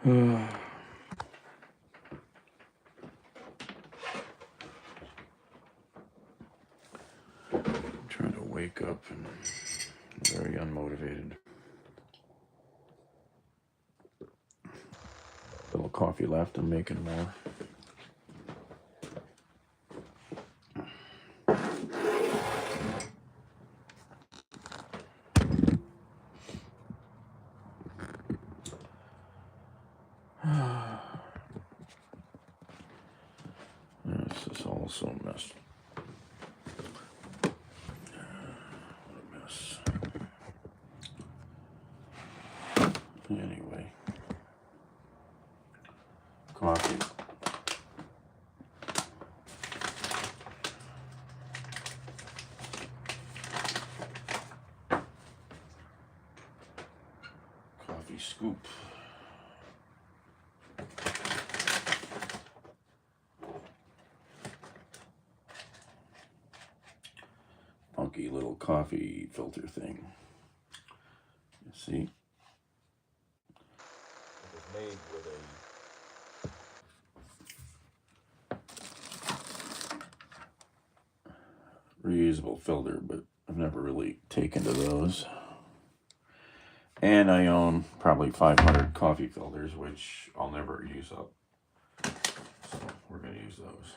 I'm trying to wake up and I'm very unmotivated. A little coffee left, I'm making more. This is all so messed. What a mess. Anyway, coffee. Coffee scoop. Funky little coffee filter thing. You see? It was made with a reusable filter, but I've never really taken to those. And I own probably 500 coffee filters, which I'll never use up. So we're going to use those.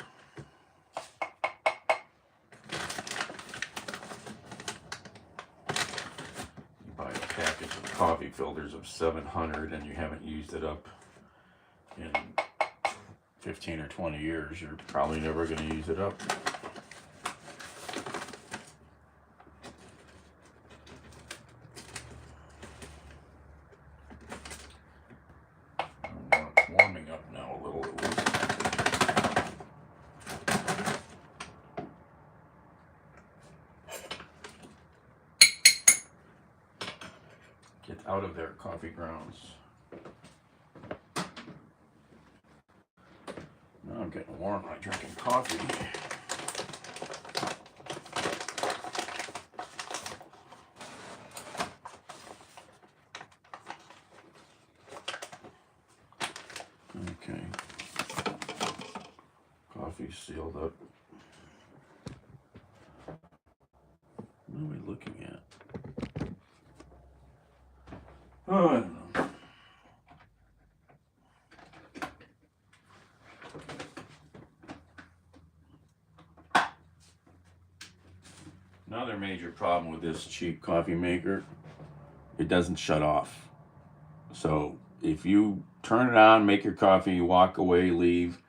You buy a package of coffee filters of 700 and you haven't used it up in 15 or 20 years, you're probably never going to use it up. Warming up now a little at least. Get out of there, coffee grounds. Now I'm getting warm by drinking coffee. Okay. Coffee's sealed up. What are we looking at? Oh, I don't know. Another major problem with this cheap coffee maker, it doesn't shut off. So if you turn it on, make your coffee, walk away, leave,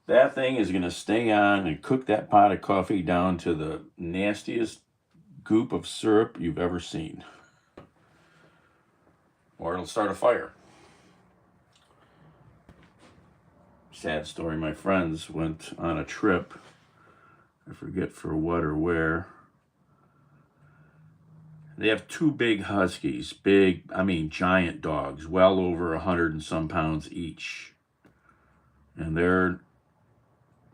that thing is going to stay on and cook that pot of coffee down to the nastiest goop of syrup you've ever seen. Or it'll start a fire. Sad story, my friends went on a trip, I forget for what or where. They have two big huskies, giant dogs, well over 100 and some pounds each. And they're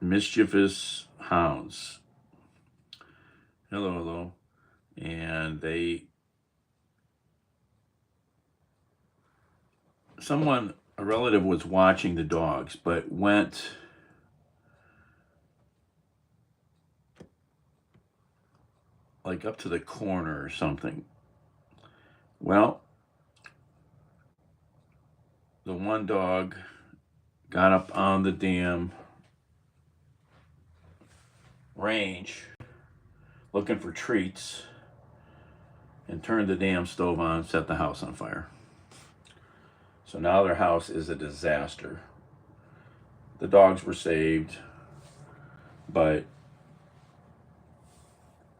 mischievous hounds. Hello, hello. And a relative was watching the dogs, but went like up to the corner or something. Well, the one dog got up on the damn range looking for treats and turned the damn stove on, set the house on fire. So now their house is a disaster. The dogs were saved, but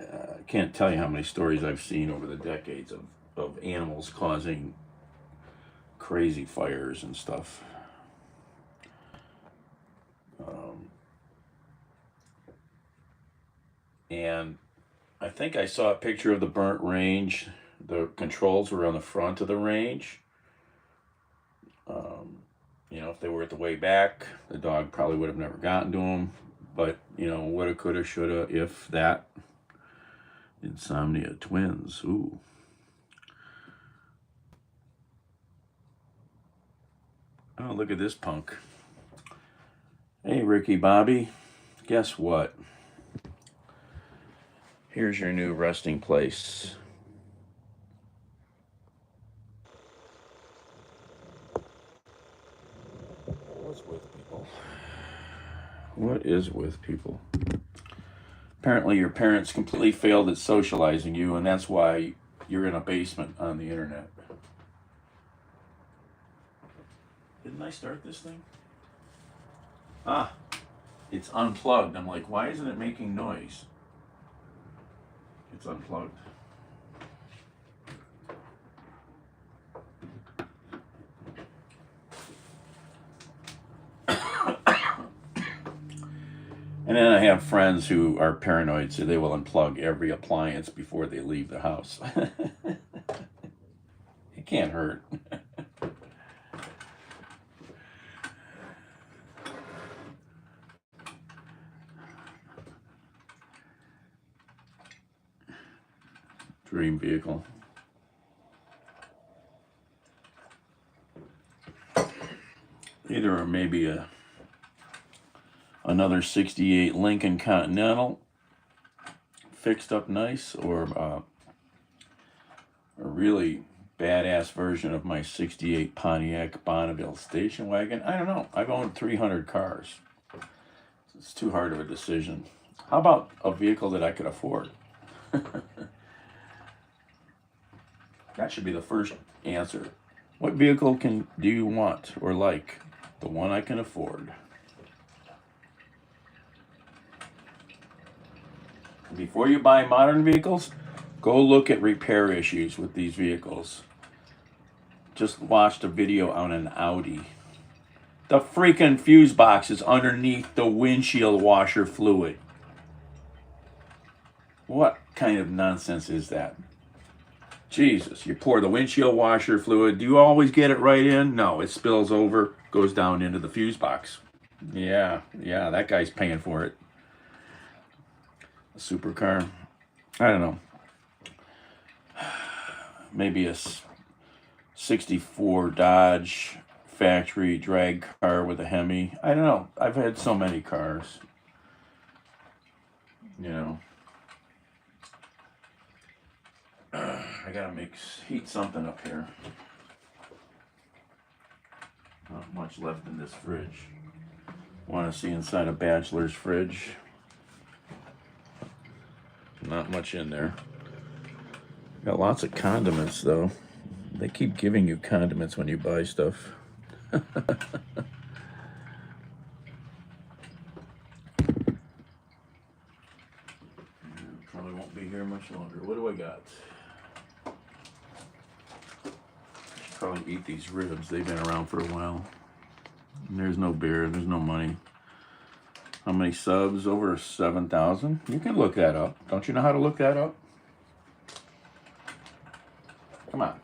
I can't tell you how many stories I've seen over the decades of animals causing crazy fires and stuff. And I think I saw a picture of the burnt range. The controls were on the front of the range. If they were at the way back, the dog probably would have never gotten to them. But, woulda, coulda, shoulda, if that. Insomnia twins, ooh. Oh, look at this punk. Hey, Ricky Bobby. Guess what? Here's your new resting place. What's with people? What is with people? Apparently, your parents completely failed at socializing you, and that's why you're in a basement on the internet. Didn't I start this thing? Ah, it's unplugged. I'm like, why isn't it making noise? It's unplugged. And then I have friends who are paranoid, so they will unplug every appliance before they leave the house. It can't hurt. Dream vehicle. Either maybe another 68 Lincoln Continental fixed up nice, or a really badass version of my 68 Pontiac Bonneville station wagon. I don't know. I've owned 300 cars. It's too hard of a decision. How about a vehicle that I could afford? That should be the first answer. What vehicle do you want or like? The one I can afford. Before you buy modern vehicles, go look at repair issues with these vehicles. Just watched a video on an Audi. The freaking fuse box is underneath the windshield washer fluid. What kind of nonsense is that? Jesus, you pour the windshield washer fluid. Do you always get it right in? No, it spills over, goes down into the fuse box. Yeah, that guy's paying for it. A supercar. I don't know. Maybe a 64 Dodge factory drag car with a Hemi. I don't know. I've had so many cars. You know. I gotta heat something up here. Not much left in this fridge. Want to see inside a bachelor's fridge? Not much in there. Got lots of condiments though. They keep giving you condiments when you buy stuff. Probably won't be here much longer. What do I got? Probably eat these ribs. They've been around for a while. And there's no beer. There's no money. How many subs? Over 7,000? You can look that up. Don't you know how to look that up? Come on.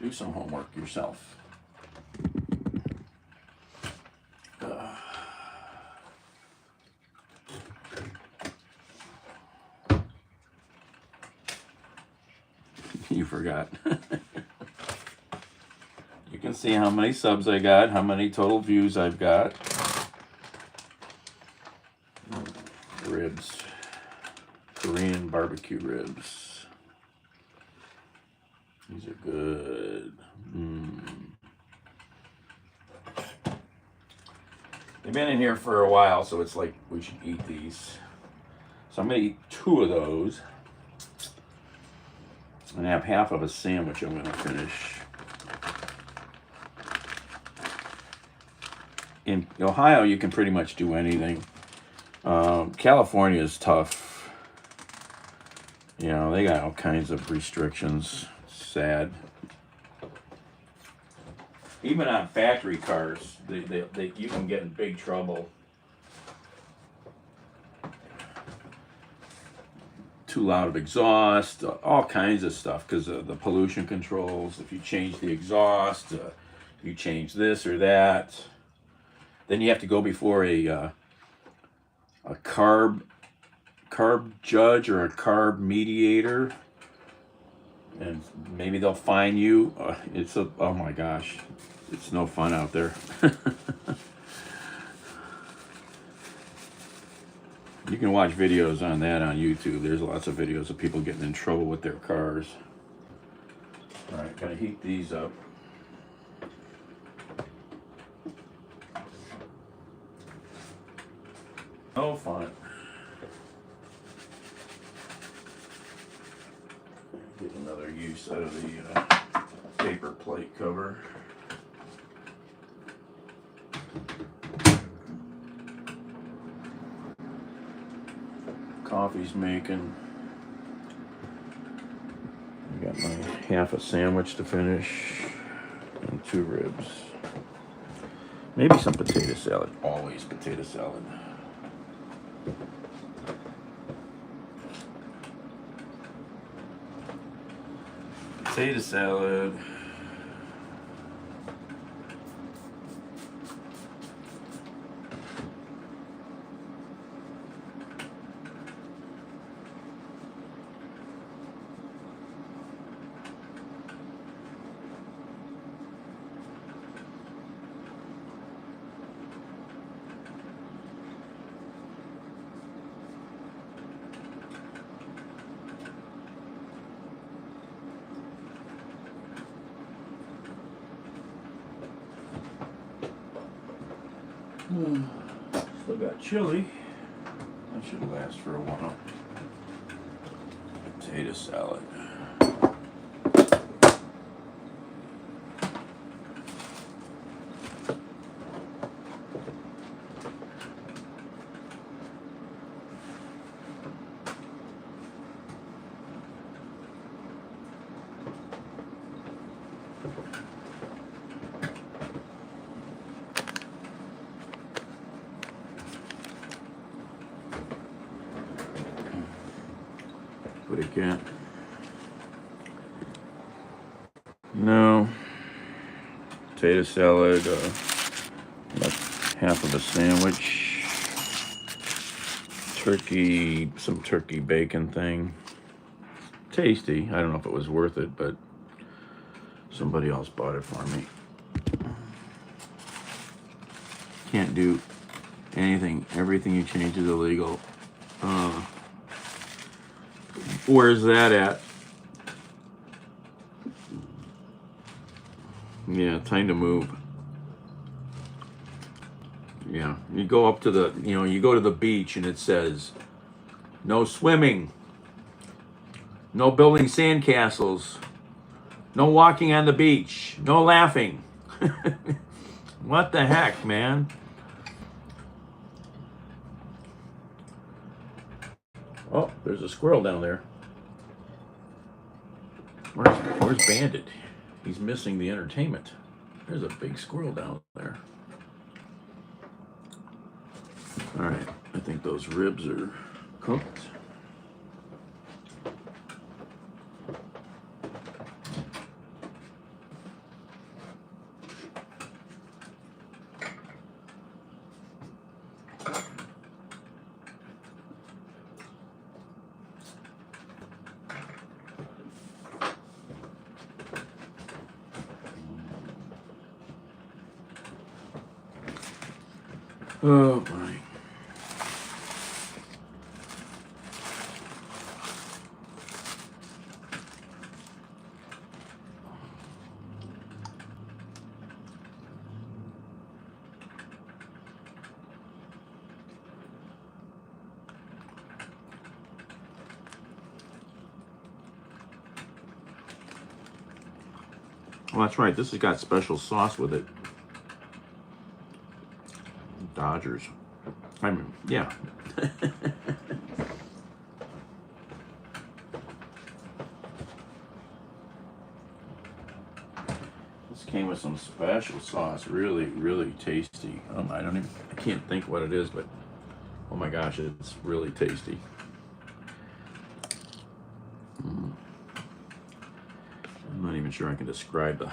Do some homework yourself. You forgot. You can see how many subs I got, how many total views I've got. Ribs. Korean barbecue ribs. These are good. They've been in here for a while, so it's like we should eat these. So I'm going to eat 2 of those. And have half of a sandwich I'm going to finish. In Ohio, you can pretty much do anything. California is tough. You know, they got all kinds of restrictions. Sad. Even on factory cars, you can get in big trouble. Too loud of exhaust, all kinds of stuff because of the pollution controls. If you change the exhaust, you change this or that, then you have to go before a carb judge or a carb mediator. and maybe they'll fine you. Oh my gosh, it's no fun out there. You can watch videos on that on YouTube. There's lots of videos of people getting in trouble with their cars. All right, gonna heat these up. No fun. Get another use out of the paper plate cover. Coffee's making. I got my half a sandwich to finish and 2 ribs. Maybe some potato salad. Always potato salad. Potato salad. Still got chili. That should last for a while. Potato salad. But again, no. Potato salad, about half of a sandwich. Turkey, some turkey bacon thing. Tasty. I don't know if it was worth it, but somebody else bought it for me. Can't do anything. Everything you change is illegal. Where's that at? Yeah, time to move. Yeah, you go up to the, you go to the beach and it says, no swimming, no building sandcastles, no walking on the beach, no laughing. What the heck, man? Oh, there's a squirrel down there. Where's Bandit? He's missing the entertainment. There's a big squirrel down there. All right, I think those ribs are cooked. Oh boy. Well, that's right. This has got special sauce with it. Dodgers. I mean, yeah. This came with some special sauce. Really, really tasty. I can't think what it is, but oh my gosh, it's really tasty. I'm not even sure I can describe the.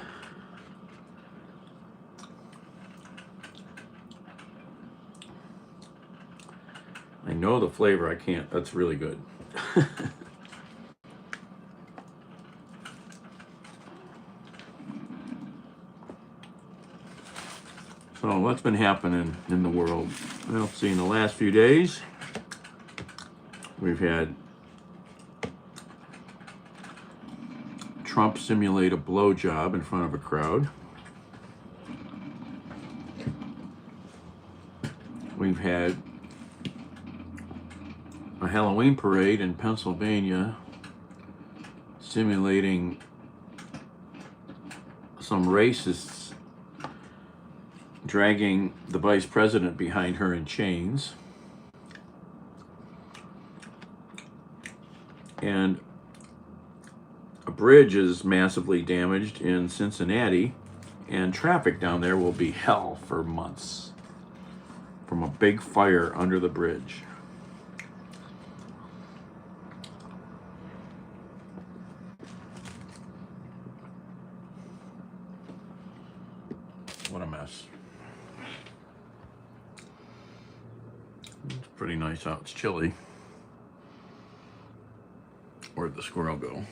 I know the flavor, I can't. That's really good. So what's been happening in the world? Well, see, in the last few days, we've had Trump simulate a blowjob in front of a crowd. We've had a Halloween parade in Pennsylvania simulating some racists dragging the vice president behind her in chains. And a bridge is massively damaged in Cincinnati, and traffic down there will be hell for months from a big fire under the bridge. What a mess. It's pretty nice out. It's chilly. Where'd the squirrel go?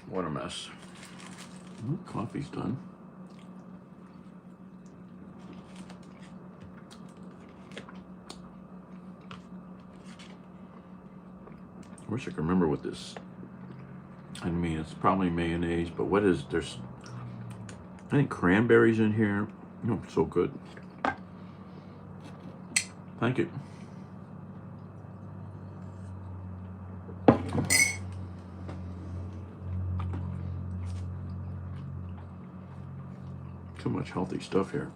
What a mess. Coffee's done. I wish I could remember what this, I mean, it's probably mayonnaise, but what is, there's, I think cranberries in here. Oh, so good. Thank you. So much healthy stuff here.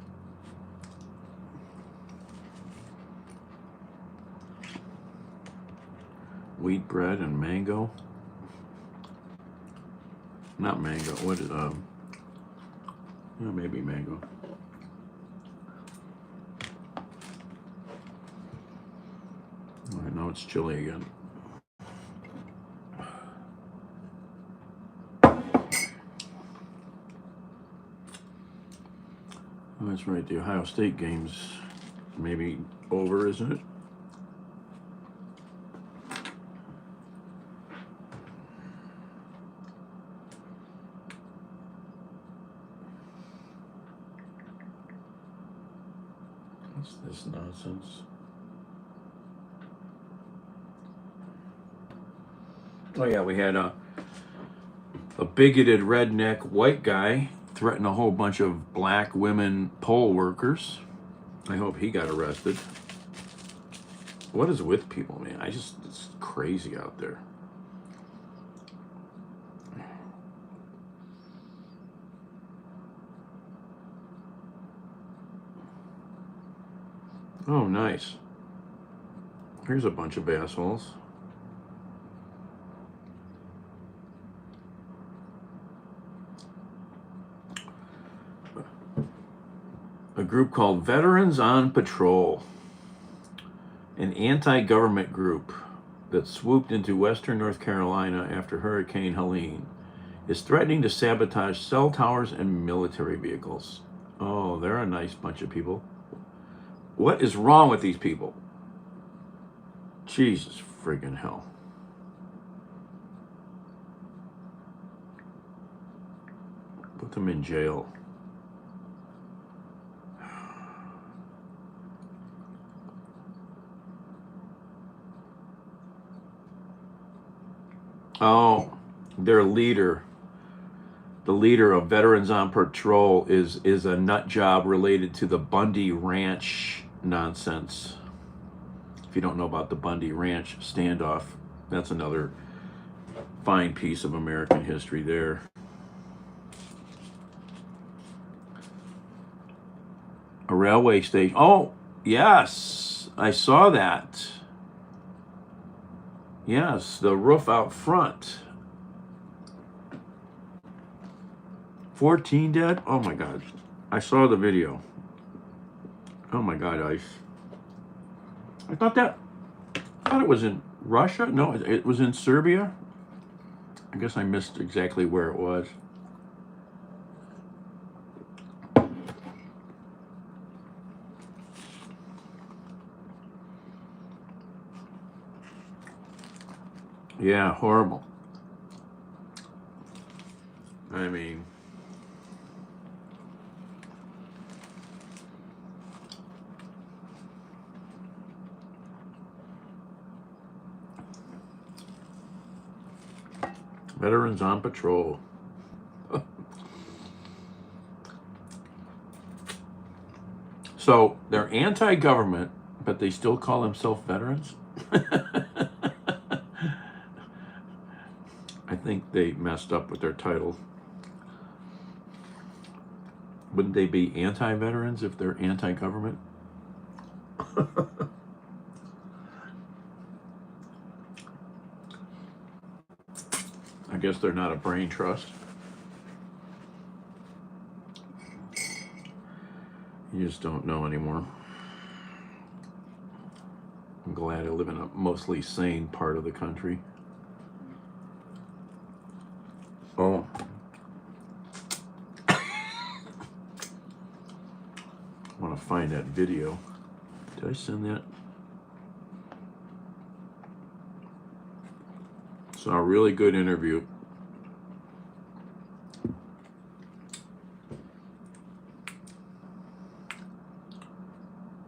Wheat bread and mango. Not mango. What is yeah, maybe mango. I know it's chilly again. Oh, that's right. The Ohio State game's maybe over, isn't it? What's this nonsense? Oh yeah, we had a bigoted redneck white guy threaten a whole bunch of black women poll workers. I hope he got arrested. What is with people, man? It's crazy out there. Oh, nice. Here's a bunch of assholes. A group called Veterans on Patrol, an anti-government group that swooped into western North Carolina after Hurricane Helene, is threatening to sabotage cell towers and military vehicles. Oh, they're a nice bunch of people. What is wrong with these people? Jesus friggin' hell. Put them in jail. Oh, their leader, the leader of Veterans on Patrol, is a nut job related to the Bundy Ranch nonsense. If you don't know about the Bundy Ranch standoff, that's another fine piece of American history there. A railway station. Oh, yes, I saw that. Yes, the roof out front. 14 dead? Oh my God. I saw the video. Oh my God, I thought it was in Russia. No, it was in Serbia. I guess I missed exactly where it was. Yeah, horrible. I mean, veterans on patrol. So they're anti-government, but they still call themselves veterans? I think they messed up with their title. Wouldn't they be anti-veterans if they're anti-government? I guess they're not a brain trust. You just don't know anymore. I'm glad I live in a mostly sane part of the country. Oh. I want to find that video. Did I send that? Saw a really good interview.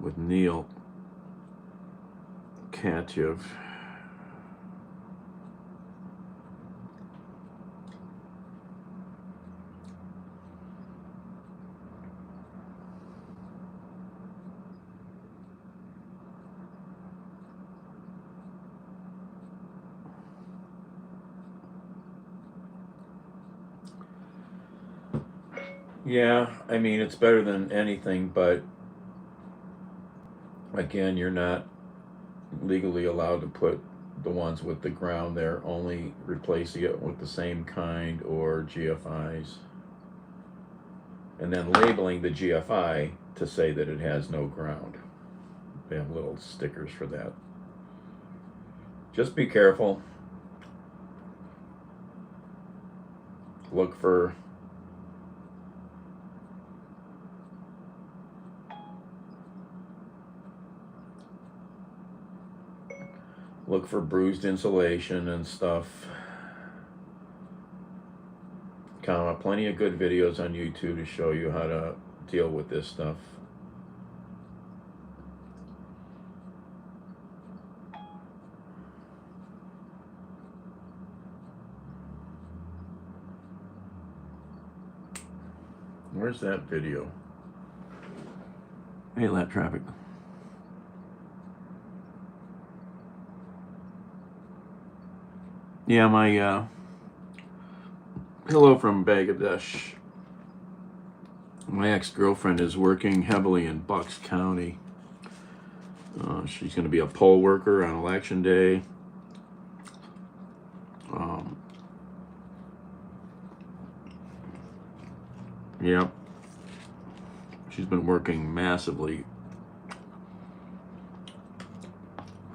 With Neil Katyev. Yeah, I mean, it's better than anything, but again, you're not legally allowed to put the ones with the ground there, only replacing it with the same kind or GFIs. And then labeling the GFI to say that it has no ground. They have little stickers for that. Just be careful. Look for bruised insulation and stuff. Plenty of good videos on YouTube to show you how to deal with this stuff. Where's that video? Hey, lap traffic. Yeah, my hello from Bangladesh. My ex-girlfriend is working heavily in Bucks County. She's going to be a poll worker on election day. Yep. She's been working massively.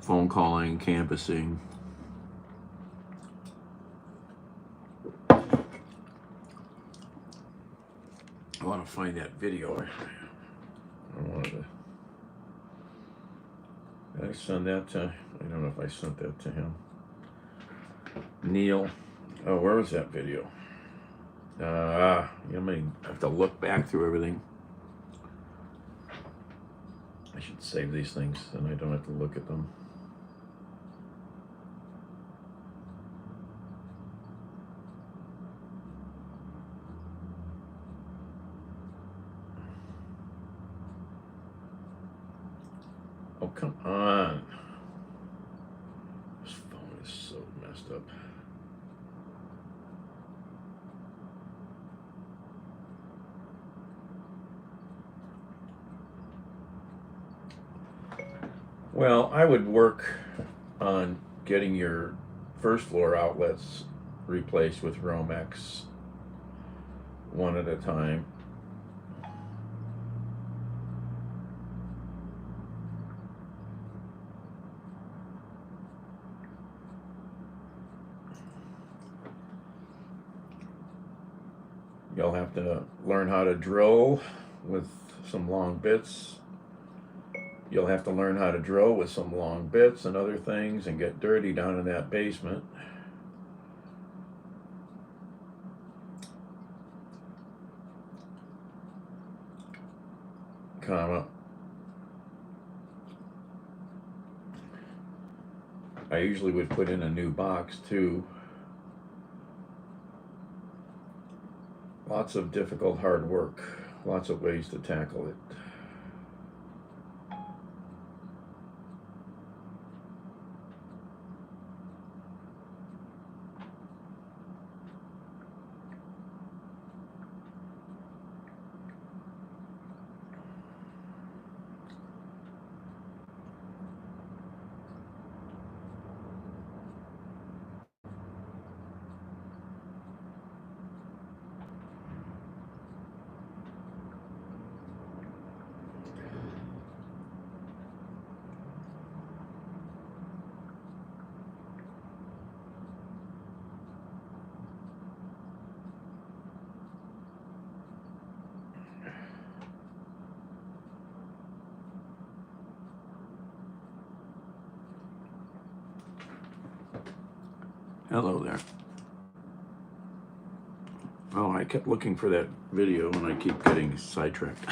Phone calling, canvassing. I want to find that video. I wanted to. Did I send that to? I don't know if I sent that to him. Neil. Oh, where was that video? You may have to look back through everything. I should save these things, then I don't have to look at them. Oh, come on. This phone is so messed up. Well, I would work on getting your first floor outlets replaced with Romex one at a time. You'll have to learn how to drill with some long bits. You'll have to learn how to drill with some long bits and other things and get dirty down in that basement. comma. I usually would put in a new box too. Lots of difficult, hard work. Lots of ways to tackle it. Hello there. Oh, I kept looking for that video and I keep getting sidetracked.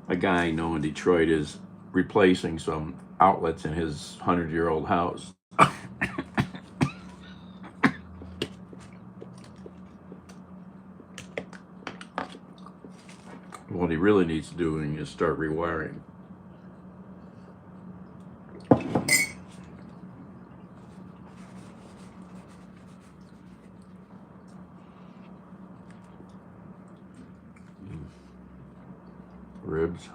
A guy I know in Detroit is replacing some outlets in his 100-year-old house. What he really needs to do is start rewiring. Ribs.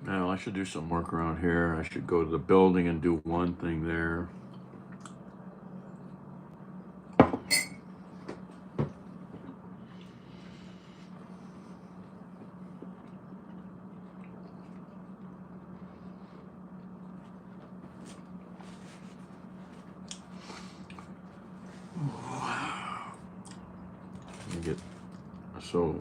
Now I should do some work around here. I should go to the building and do one thing there. Get so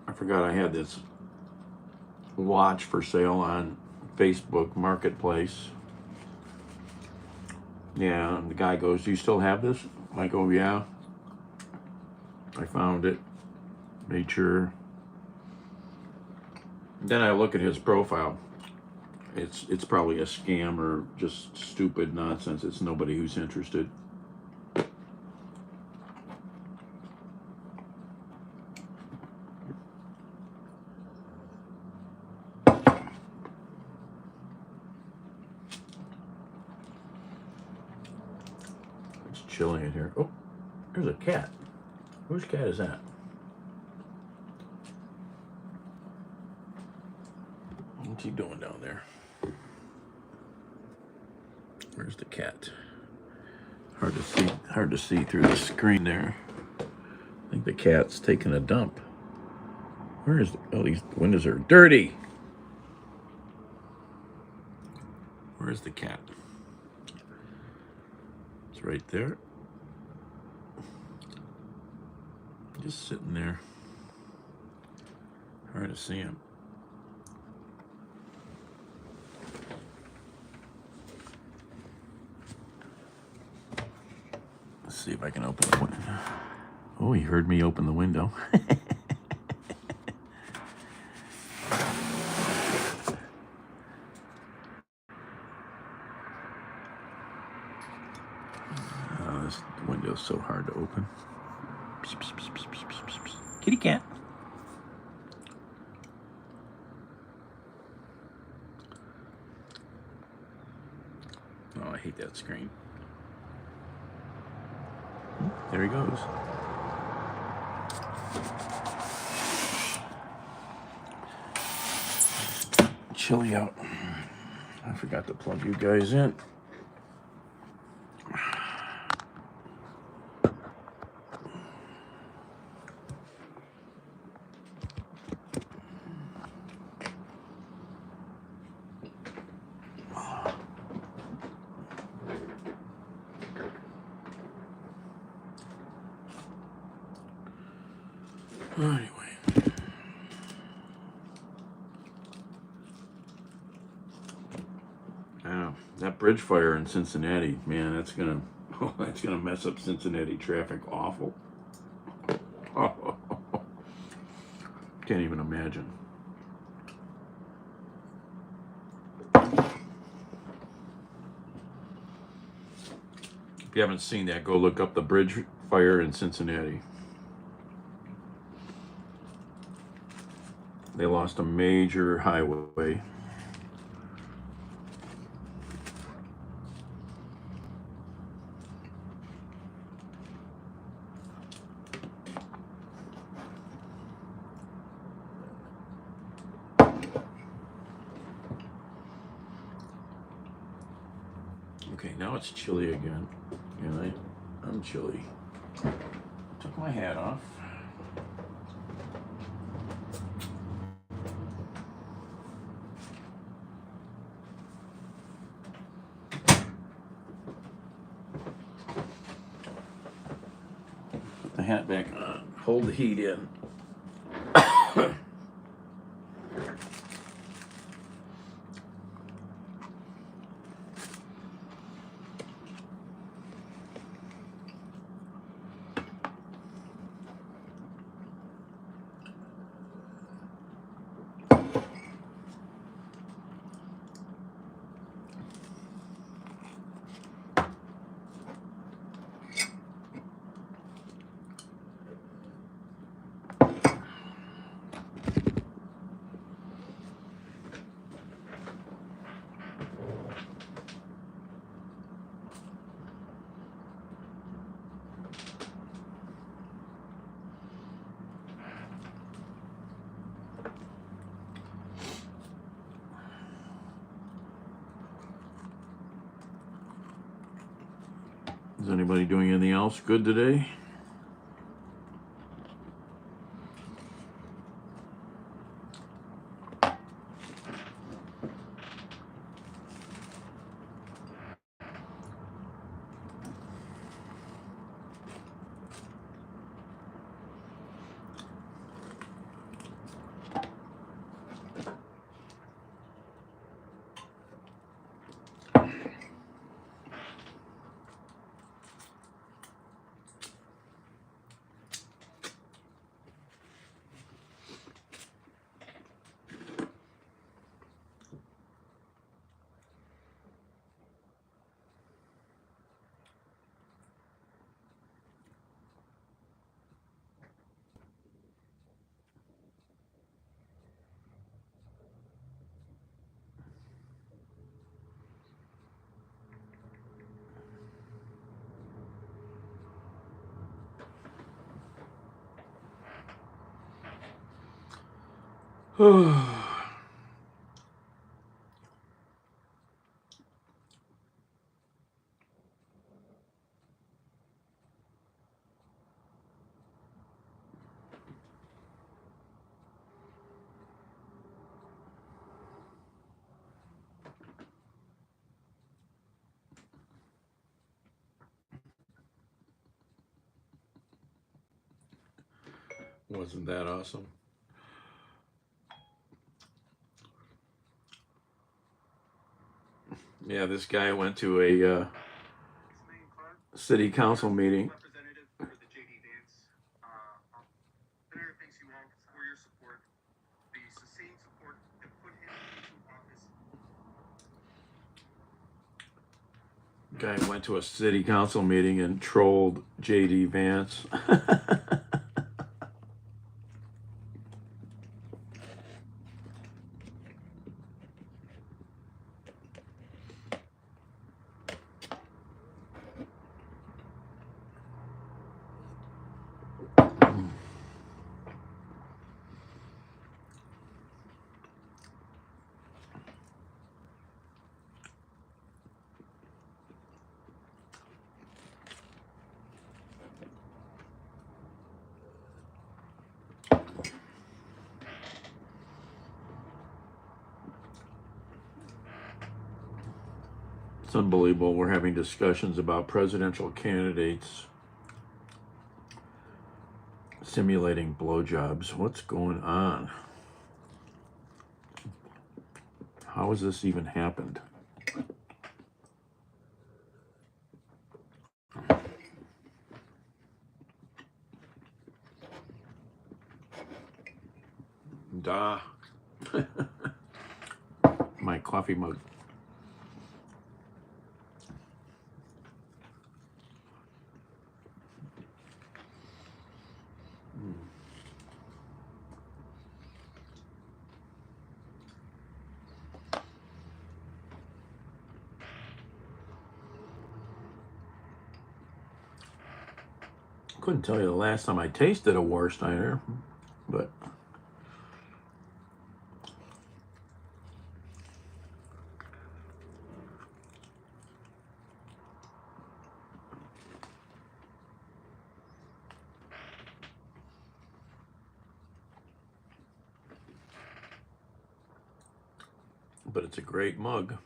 I forgot I had this watch for sale on Facebook Marketplace. Yeah, and the guy goes, "Do you still have this?" I go, "Yeah." I found it, made sure. Then I look at his profile. It's probably a scam or just stupid nonsense. It's nobody who's interested. It's chilly in here. Oh, there's a cat. Whose cat is that? What's he doing down there? Where's the cat? Hard to see through the screen there. I think the cat's taking a dump. Where is oh, these windows are dirty. Where's the cat? It's right there. Just sitting there. Hard to see him. Let's see if I can open the window. Oh, he heard me open the window. so hard to open. Psst, psst, psst, psst, psst, psst, psst. Kitty cat. Oh, I hate that screen. There he goes. Chilly out. I forgot to plug you guys in. Anyway. I know. That bridge fire in Cincinnati, man, that's gonna mess up Cincinnati traffic awful. Can't even imagine. If you haven't seen that, go look up the bridge fire in Cincinnati. They lost a major highway. Okay, now it's chilly again. And I'm chilly. Took my hat off. Put the hat back on. Hold the heat in. Is anybody doing anything else good today? Wasn't that awesome? Yeah, this guy went to a city council meeting. Guy went to a city council meeting and trolled J.D. Vance. It's unbelievable. We're having discussions about presidential candidates simulating blowjobs. What's going on? How has this even happened? Duh. My coffee mug. Couldn't tell you the last time I tasted a Warsteiner, but it's a great mug.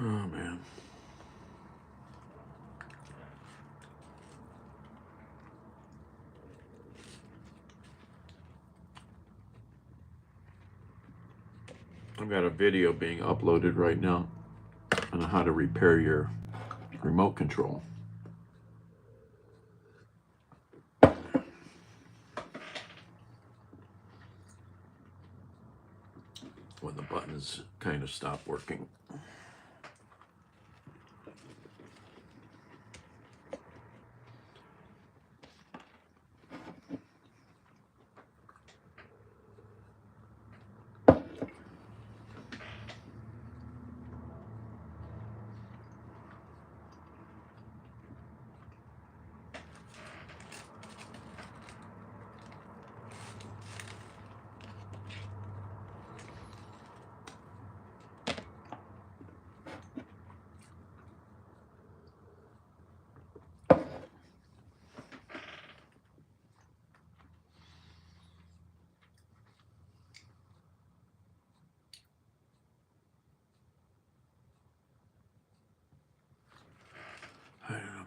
Oh, man. I've got a video being uploaded right now on how to repair your remote control. When the buttons kind of stop working. I don't know.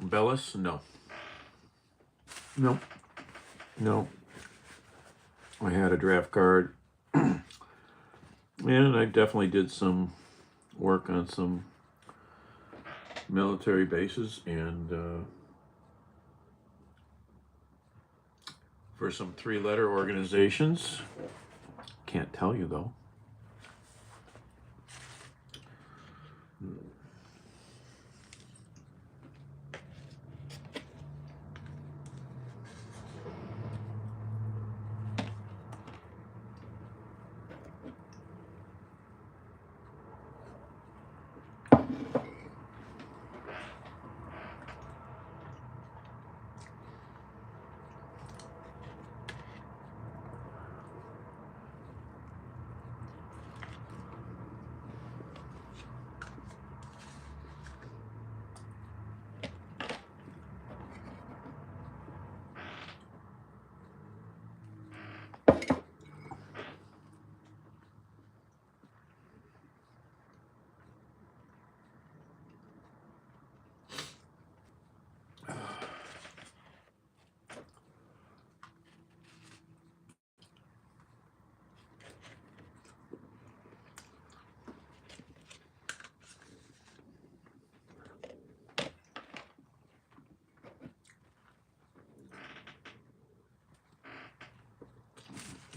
Bellis? No. No. No. I had a draft card. And I definitely did some work on some military bases and for some three-letter organizations. Can't tell you though.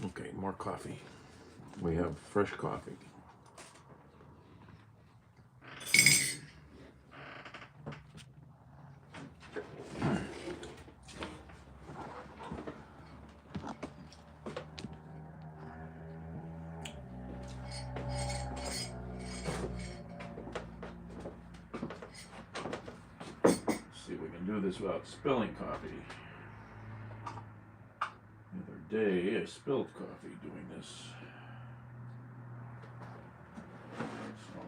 Okay, more coffee. We have fresh coffee. See if we can do this without spilling coffee. The other day, I spilled coffee doing this. So,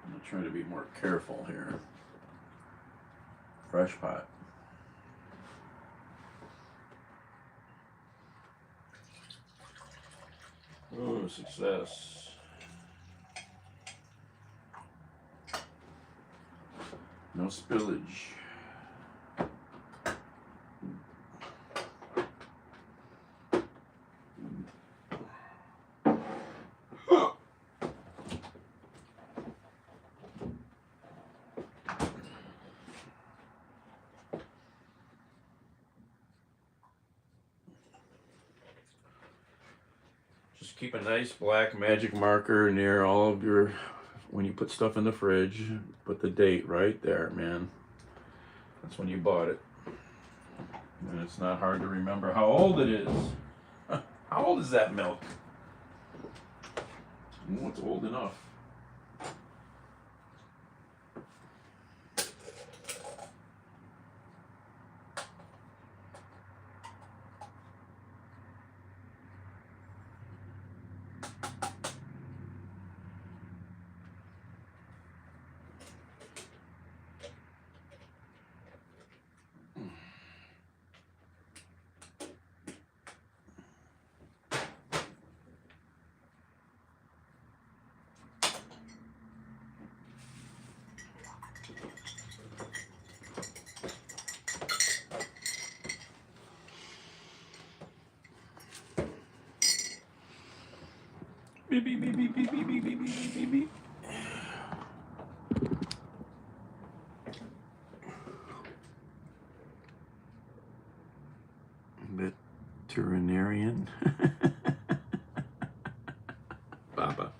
I'm gonna try to be more careful here. Fresh pot. Oh, success. No spillage. Just keep a nice black magic marker near all of your, when you put stuff in the fridge, put the date right there, man. That's when you bought it. And it's not hard to remember how old it is. How old is that milk? Oh, it's old enough. Beep, beep, beep, beep, beep, beep, beep, beep, beep, beep, beep. Veterinarian. Baba.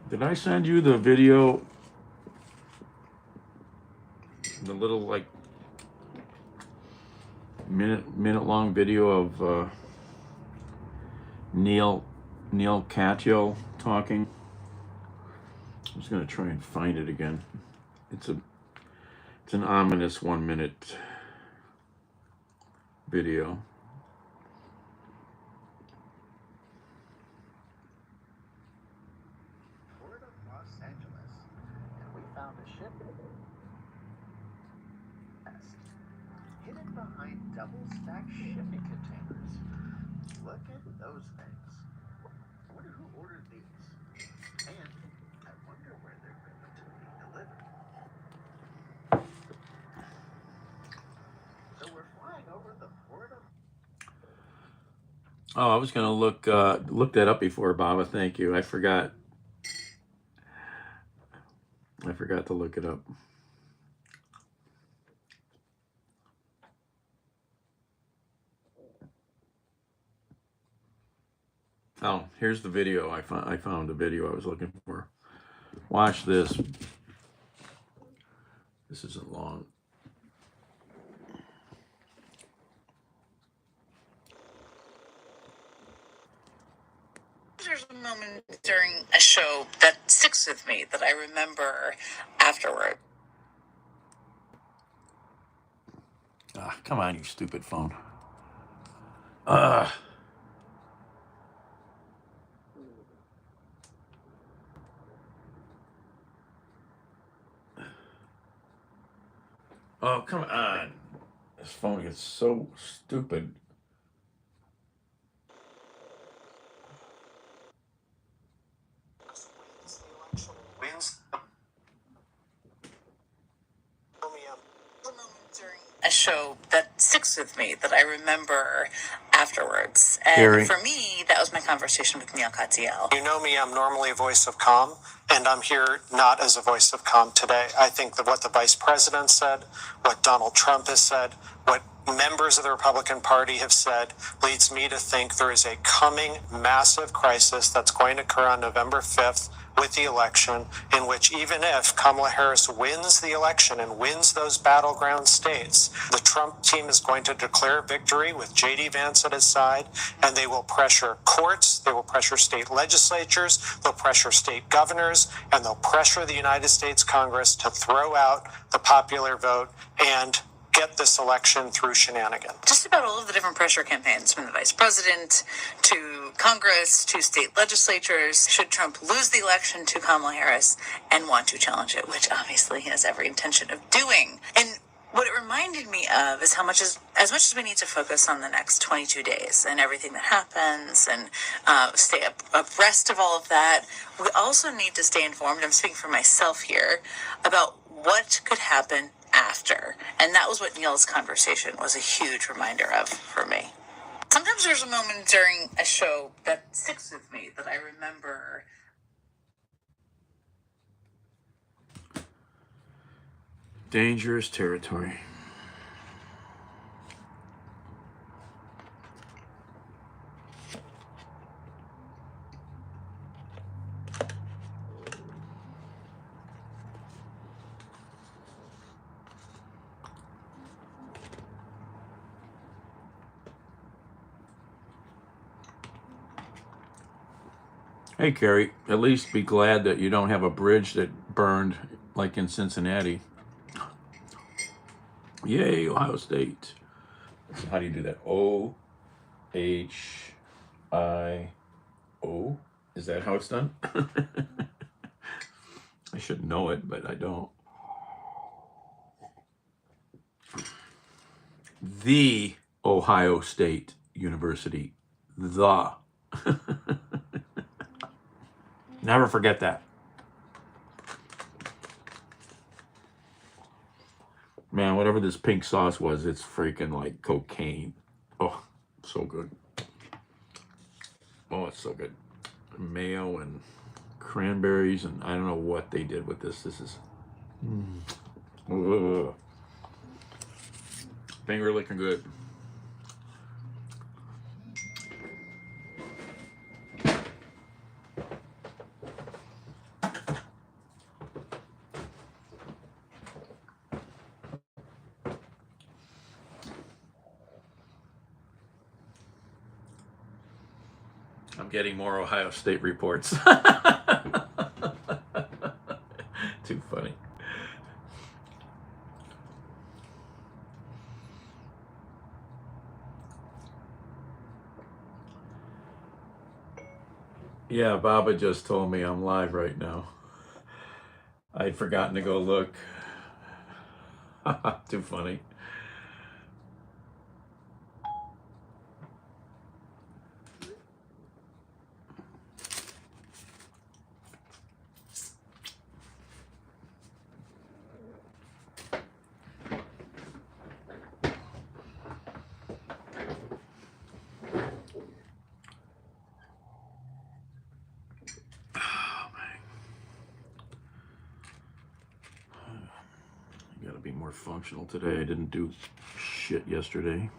Did I send you the video? The little like minute long video of Neil Katyal talking. I'm just gonna try and find it again. It's an ominous 1 minute video. Port of Los Angeles, and we found a ship hidden behind double-stacked shipping containers. Look at those things. I wonder who ordered these. And I wonder where they're going to be delivered. Oh, I was gonna look that up before, Baba. Thank you. I forgot. I forgot to look it up. Oh, here's the video. I found the video I was looking for. Watch this. This isn't long. There's a moment during a show that sticks with me that I remember afterward. Ah, come on, you stupid phone. Uh, oh, come on. This phone is so stupid. Wins A show that sticks with me that I remember afterwards. And Gary. for me, that was my conversation with Neil Katyal. You know me, I'm normally a voice of calm, and I'm here not as a voice of calm today. I think that what the vice president said, what Donald Trump has said, what members of the Republican Party have said leads me to think there is a coming massive crisis that's going to occur on November 5th with the election, in which even if Kamala Harris wins the election and wins those battleground states, the Trump team is going to declare victory with J.D. Vance at his side, and they will pressure courts, they will pressure state legislatures, they'll pressure state governors, and they'll pressure the United States Congress to throw out the popular vote and get this election through shenanigans. Just about all of the different pressure campaigns, from the vice president to Congress to state legislatures, should Trump lose the election to Kamala Harris and want to challenge it, which obviously he has every intention of doing. And what it reminded me of is how much as much as we need to focus on the next 22 days and everything that happens and stay abreast of all of that, we also need to stay informed, I'm speaking for myself here, about what could happen after. And that was what Neil's conversation was a huge reminder of for me. Sometimes there's a moment during a show that sticks with me that I remember. Dangerous territory. Hey, Carrie, at least be glad that you don't have a bridge that burned like in Cincinnati. Yay, Ohio State. So how do you do that? O-H-I-O? Is that how it's done? I should know it, but I don't. The Ohio State University. The. Never forget that. Man, whatever this pink sauce was, it's freaking like cocaine. Oh, so good. Oh, it's so good. Mayo and cranberries, and I don't know what they did with this. This is finger licking good. I'm getting more Ohio State reports. Too funny. Yeah, Baba just told me I'm live right now. I'd forgotten to go look. Too funny. functional today. I didn't do shit yesterday.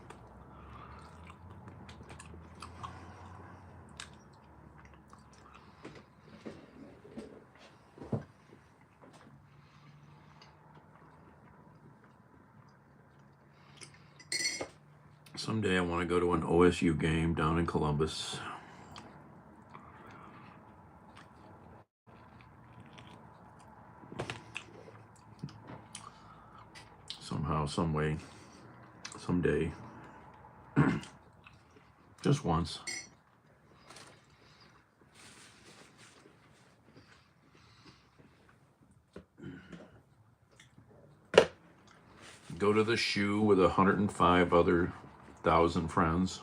Someday I want to go to an OSU game down in Columbus. Somehow, some way, someday. Just once. Go to the shoe with 105 other 1,000 friends.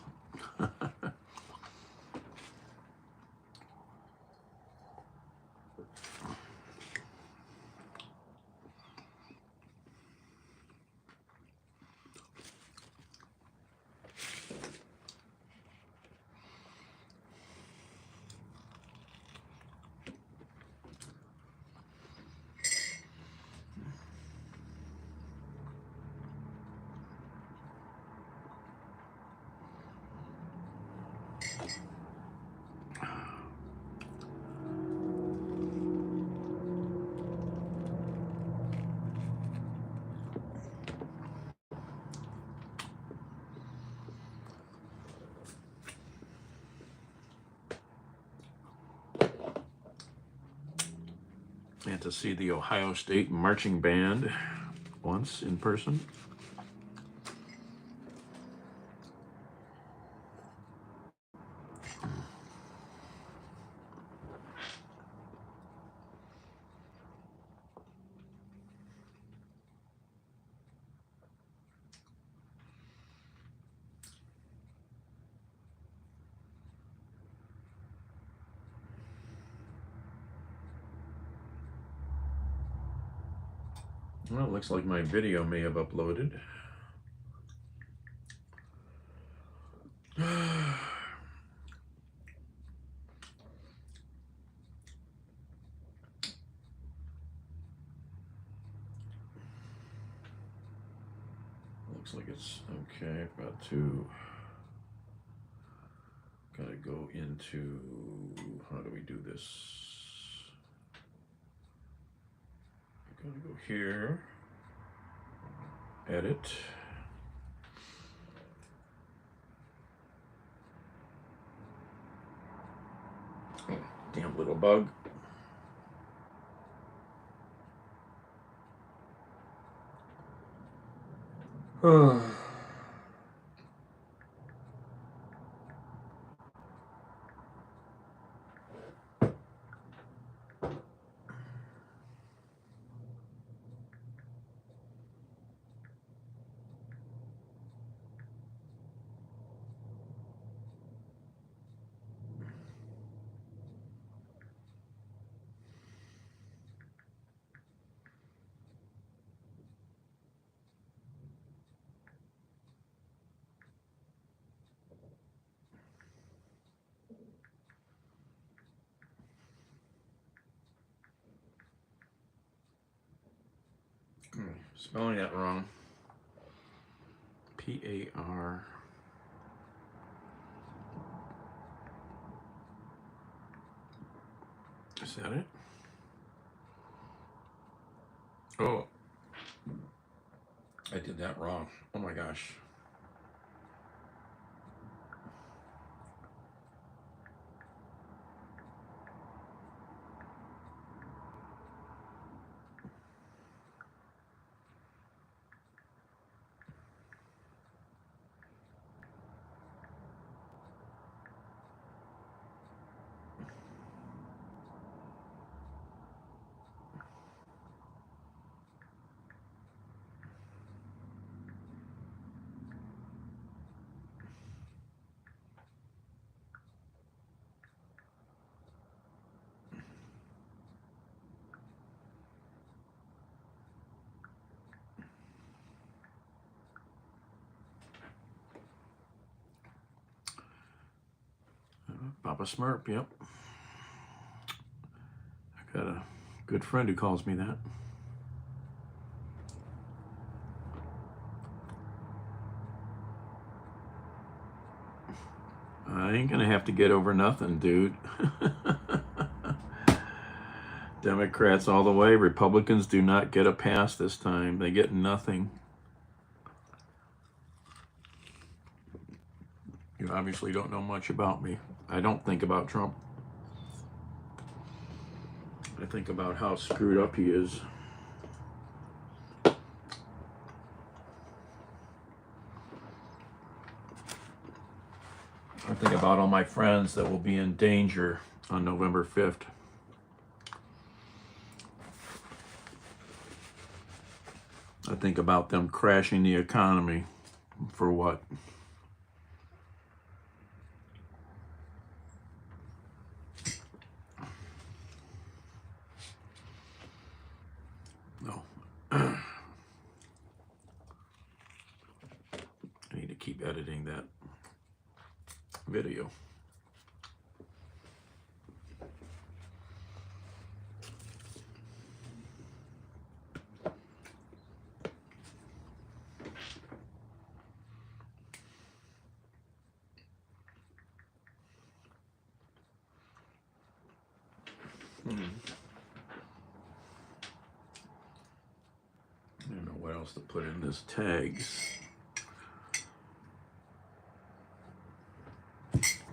And to see the Ohio State marching band once in person. Well, it looks like my video may have uploaded. Looks like it's okay. I've got to gotta go into, how do we do this? I'm gonna go here, edit. Oh, damn little bug. Spelling that wrong. P-A-R. Is that it? Oh, I did that wrong. Oh my gosh. Papa Smurp, yep. I got a good friend who calls me that. I ain't gonna have to get over nothing, dude. Democrats all the way. Republicans do not get a pass this time. They get nothing. You obviously don't know much about me. I don't think about Trump. I think about how screwed up he is. I think about all my friends that will be in danger on November 5th. I think about them crashing the economy for what? No. I need to keep editing that video. I don't know what else to put in this tags.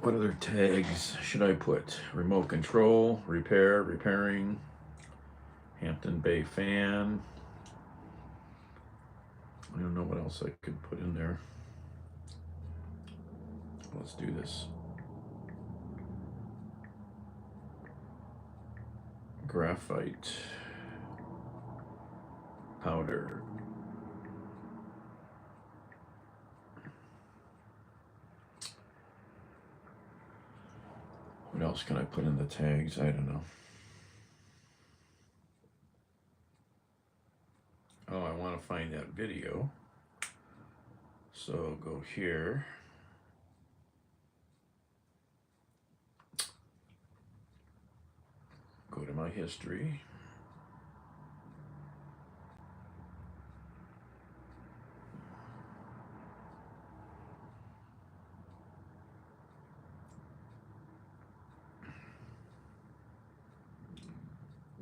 What other tags should I put? Remote control, repair, repairing, Hampton Bay fan. I don't know what else I could put in there. Let's do this. Graphite powder. What else can I put in the tags? I don't know. Oh, I want to find that video. So go here. Go to my history.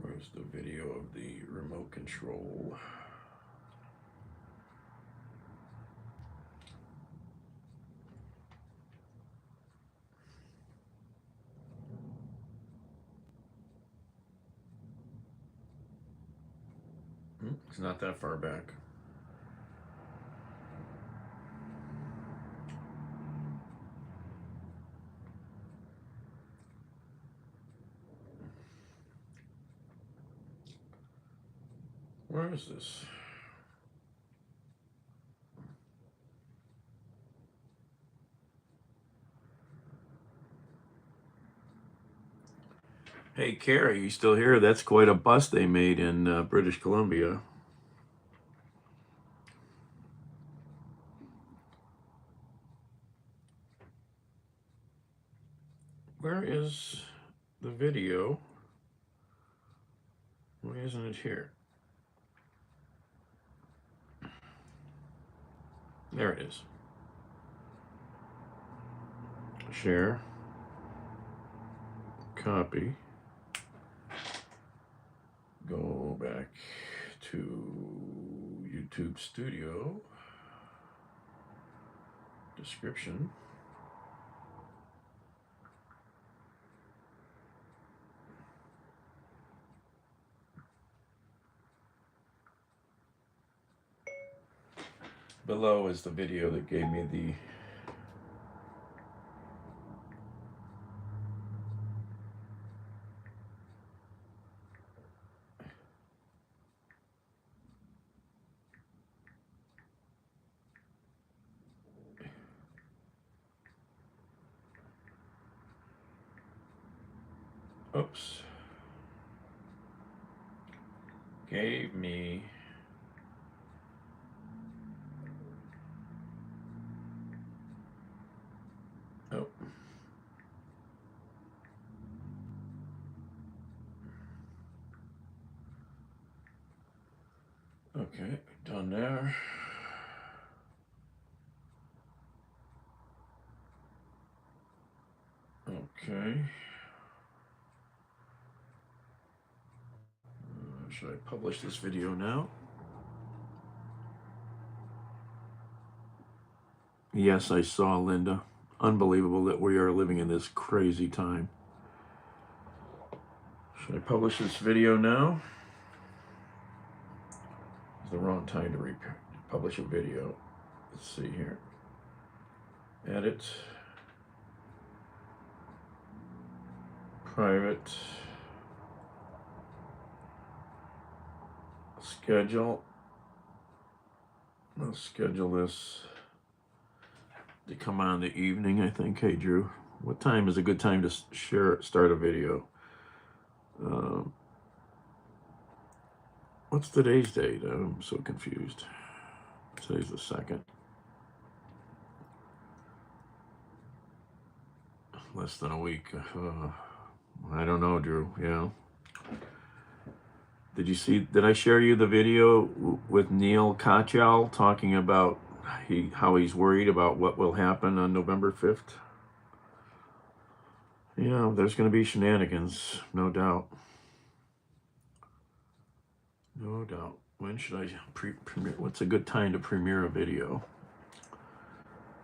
Where's the video of the remote control? It's not that far back. Where is this? Hey, Carrie, you still here? That's quite a bus they made in British Columbia. Where is the video? Why isn't it here? There it is. Share. Copy. Go back to YouTube Studio. Description. Below is the video that gave me the oops. Gave me oh. Okay, done there. Okay. Should I publish this video now? Yes, I saw, Linda. Unbelievable that we are living in this crazy time. Should I publish this video now? It's the wrong time to publish a video. Let's see here. Edit. Private. Schedule. I'll schedule this to come on in the evening, I think. Hey, Drew, what time is a good time to start a video? What's today's date? I'm so confused. Today's the 2nd. Less than a week. I don't know, Drew. Yeah. Did I share you the video with Neil Katyal talking about how he's worried about what will happen on November 5th? Yeah, there's going to be shenanigans, no doubt. No doubt. When should I premiere? What's a good time to premiere a video?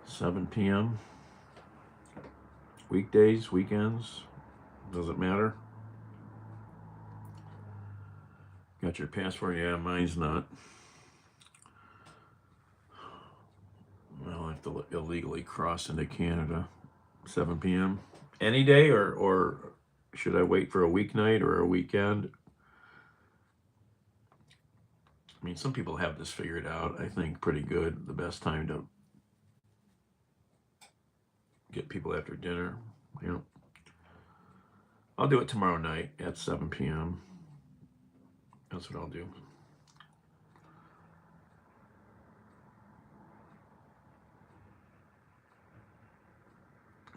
7 p.m. Weekdays, weekends, does it matter? Got your passport? Yeah, mine's not. Well, I have to illegally cross into Canada. 7 p.m. Any day, or should I wait for a weeknight or a weekend? I mean, some people have this figured out, I think, pretty good. The best time to get people after dinner. You know, I'll do it tomorrow night at 7 p.m. That's what I'll do.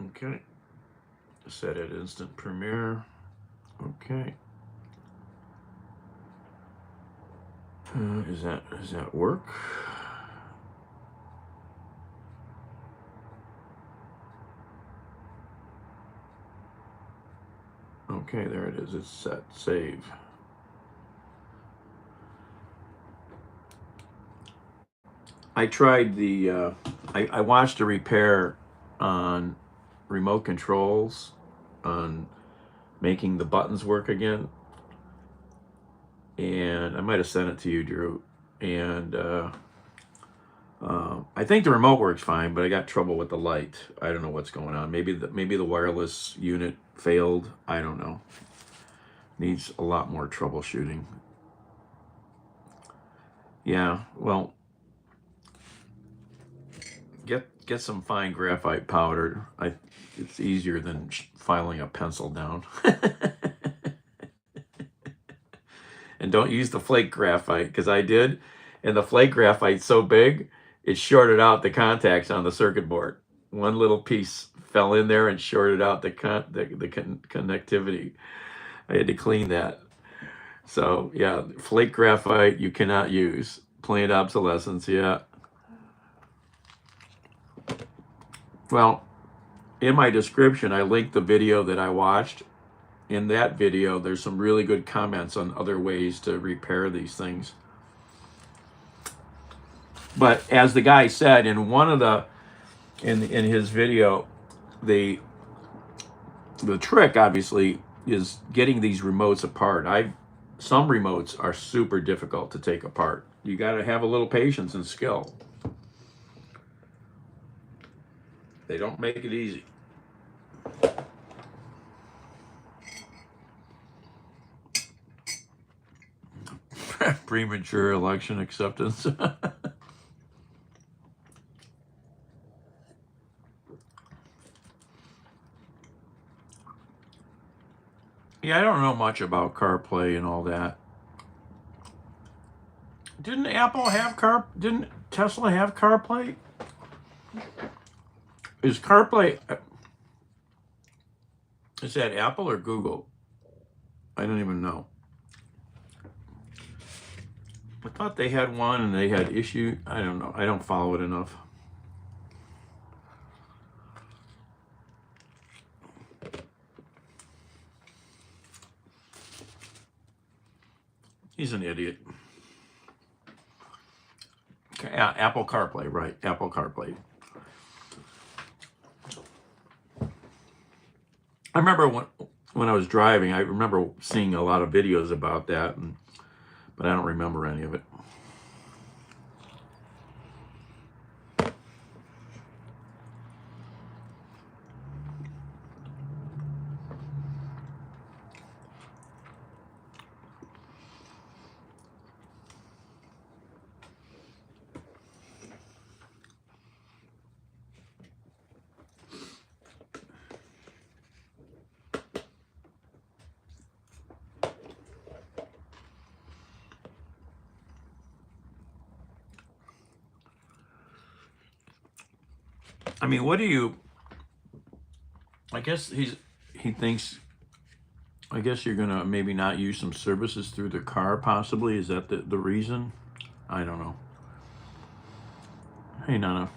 Okay. Set it instant premiere. Okay. Does that work? Okay, there it is. It's set. Save. I tried the. I watched a repair on remote controls on making the buttons work again. And I might have sent it to you, Drew. And I think the remote works fine, but I got trouble with the light. I don't know what's going on. Maybe the wireless unit failed. I don't know. Needs a lot more troubleshooting. Yeah, well, get some fine graphite powder. It's easier than filing a pencil down. And don't use the flake graphite, because I did, and the flake graphite's so big it shorted out the contacts on the circuit board. One little piece fell in there and shorted out the connectivity. I had to clean that. So yeah, flake graphite you cannot use. Planned obsolescence. Yeah. Well, in my description, I linked the video that I watched. In that video, there's some really good comments on other ways to repair these things. But as the guy said in one of in his video, the trick obviously is getting these remotes apart. Some remotes are super difficult to take apart. You got to have a little patience and skill. They don't make it easy. Premature election acceptance. Yeah, I don't know much about CarPlay and all that. Didn't Tesla have CarPlay? Is CarPlay, is that Apple or Google? I don't even know. I thought they had one and they had issue. I don't know. I don't follow it enough. He's an idiot. Apple CarPlay, right? Apple CarPlay. I remember when I was driving, I remember seeing a lot of videos about that, but I don't remember any of it. I mean, what do you? I guess he thinks. I guess you're gonna maybe not use some services through the car. Possibly, is that the reason? I don't know. Hey, Nana.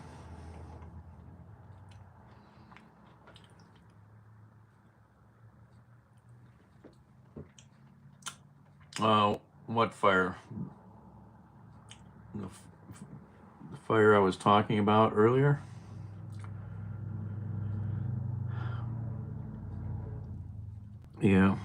What fire? The fire I was talking about earlier. Yeah.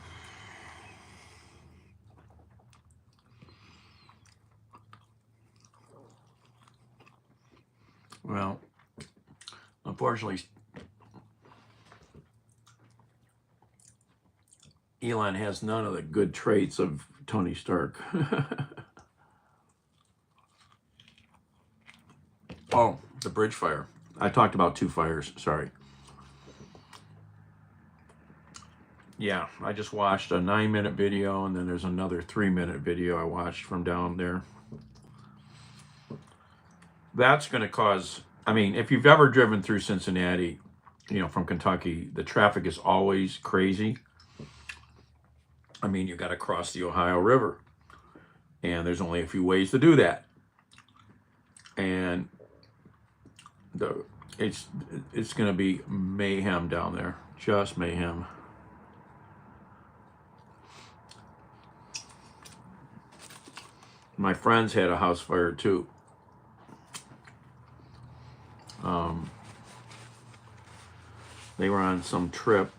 Well, unfortunately, Elon has none of the good traits of Tony Stark. Oh, the bridge fire. I talked about 2 fires. Sorry. Yeah, I just watched a 9-minute video, and then there's another 3-minute video I watched from down there. That's going to cause, I mean, if you've ever driven through Cincinnati, you know, from Kentucky, the traffic is always crazy. I mean, you got to cross the Ohio River, and there's only a few ways to do that. And it's going to be mayhem down there, just mayhem. My friends had a house fire too. They were on some trip.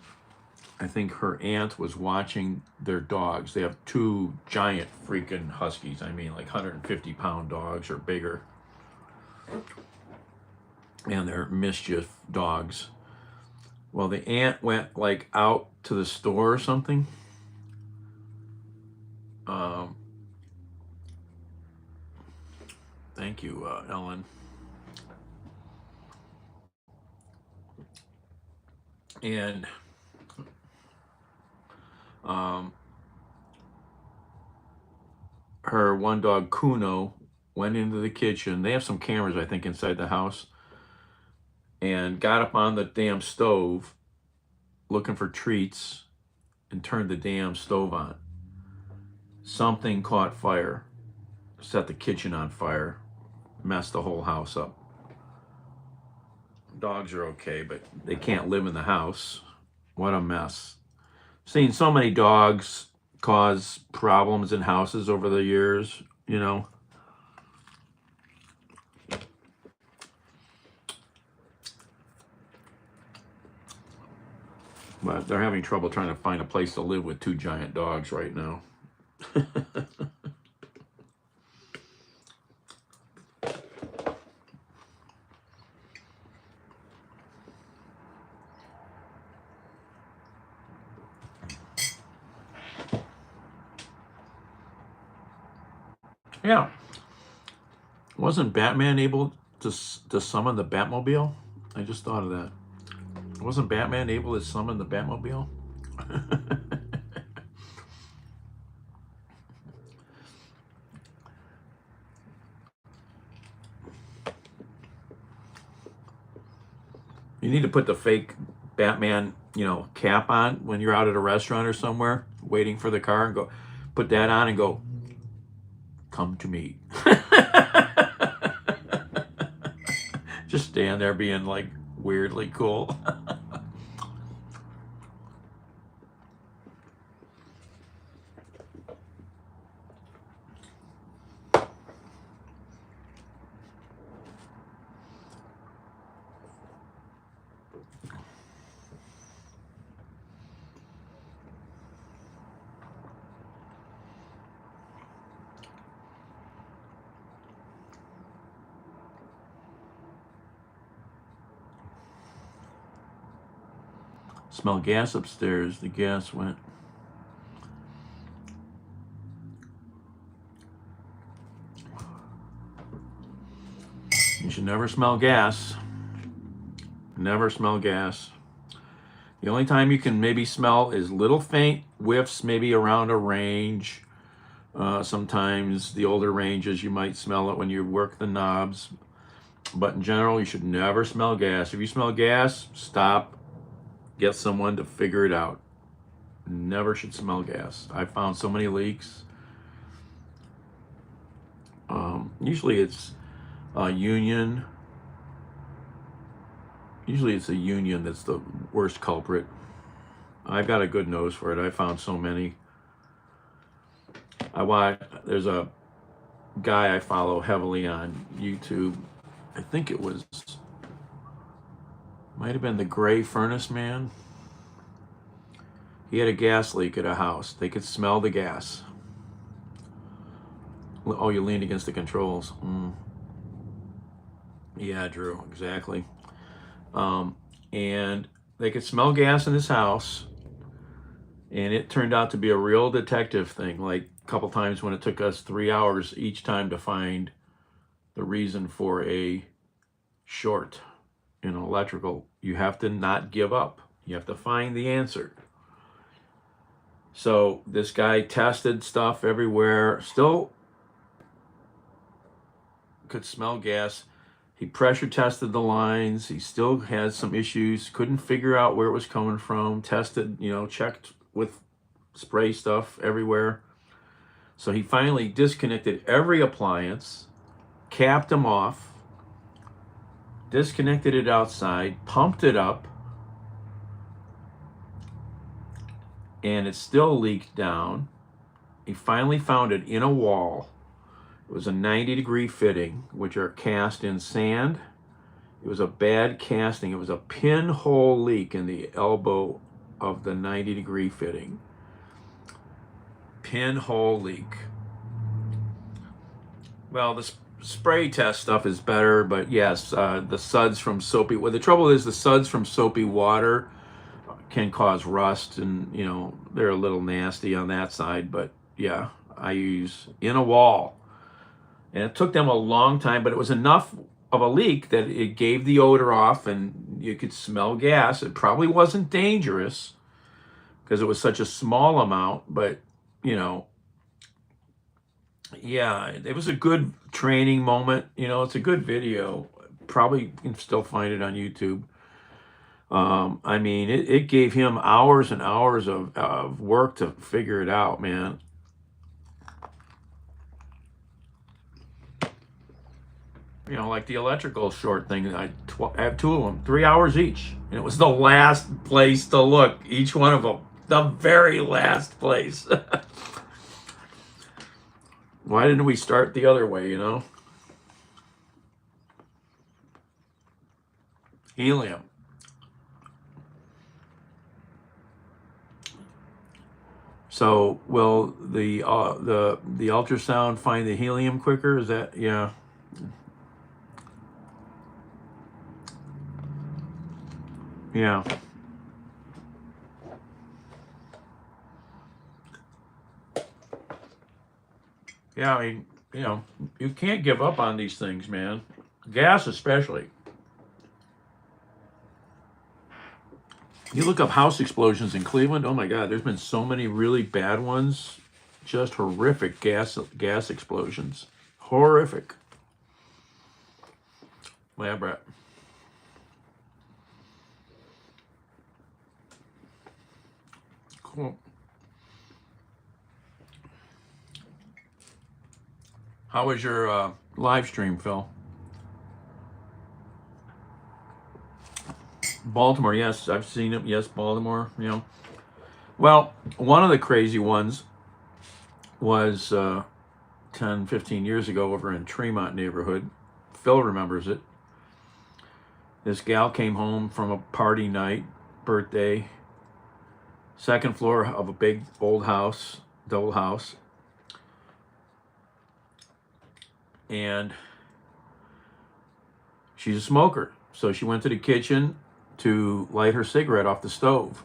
I think her aunt was watching their dogs. They have 2 giant freaking huskies. I mean, like 150-pound dogs or bigger. And they're mischief dogs. Well, the aunt went like out to the store or something. Thank you, Ellen. And her one dog, Kuno, went into the kitchen. They have some cameras, I think, inside the house, and got up on the damn stove looking for treats and turned the damn stove on. Something caught fire, set the kitchen on fire, messed the whole house up. Dogs are okay, but they can't live in the house. What a mess. Seen so many dogs cause problems in houses over the years, you know. But they're having trouble trying to find a place to live with 2 giant dogs right now. Yeah. Wasn't Batman able to summon the Batmobile? I just thought of that. Wasn't Batman able to summon the Batmobile? You need to put the fake Batman, you know, cap on when you're out at a restaurant or somewhere waiting for the car, and go put that on and go, "Come to me." Just stand there being like weirdly cool. Smell gas upstairs. The gas went. You should never smell gas. Never smell gas. The only time you can maybe smell is little faint whiffs, maybe around a range. Sometimes the older ranges, you might smell it when you work the knobs. But in general, you should never smell gas. If you smell gas, stop. Get someone to figure it out. Never should smell gas. I found so many leaks. Usually it's a union. Usually it's a union that's the worst culprit. I've got a good nose for it. I found so many. There's a guy I follow heavily on YouTube. I think it might have been the Gray Furnace Man. He had a gas leak at a house. They could smell the gas. Oh, you leaned against the controls. Yeah, Drew, exactly. And they could smell gas in his house. And it turned out to be a real detective thing. Like a couple times when it took us 3 hours each time to find the reason for a short in electrical. You have to not give up. You have to find the answer. So this guy tested stuff everywhere. Still could smell gas. He pressure tested the lines. He still had some issues. Couldn't figure out where it was coming from. Tested, checked with spray stuff everywhere. So he finally disconnected every appliance, capped them off, disconnected it outside, pumped it up, and it still leaked down. He finally found it in a wall. It was a 90-degree fitting, which are cast in sand. It was a bad casting. It was a pinhole leak in the elbow of the 90-degree fitting. Pinhole leak. Well, the spray test stuff is better, but yes, the suds from soapy. Well, the trouble is the suds from soapy water can cause rust, and they're a little nasty on that side. But yeah, I use in a wall, and it took them a long time, but it was enough of a leak that it gave the odor off, and you could smell gas. It probably wasn't dangerous because it was such a small amount, but yeah, it was a good training moment. It's a good video. Probably you can still find it on YouTube. I mean, it gave him hours and hours of work to figure it out, man. Like the electrical short thing, I have two of them, 3 hours each. And it was the last place to look, each one of them. The very last place. Why didn't we start the other way, Helium. So will the ultrasound find the helium quicker? Is that, yeah. Yeah. Yeah, I mean, you can't give up on these things, man. Gas especially. You look up house explosions in Cleveland, oh my God, there's been so many really bad ones. Just horrific gas explosions. Horrific. Lab rat. Cool. How was your live stream, Phil? Baltimore, yes, I've seen it. Yes, Baltimore, Well, one of the crazy ones was 10, 15 years ago over in Tremont neighborhood. Phil remembers it. This gal came home from a party night, birthday, second floor of a big old house, double house. And she's a smoker. So she went to the kitchen, to light her cigarette off the stove.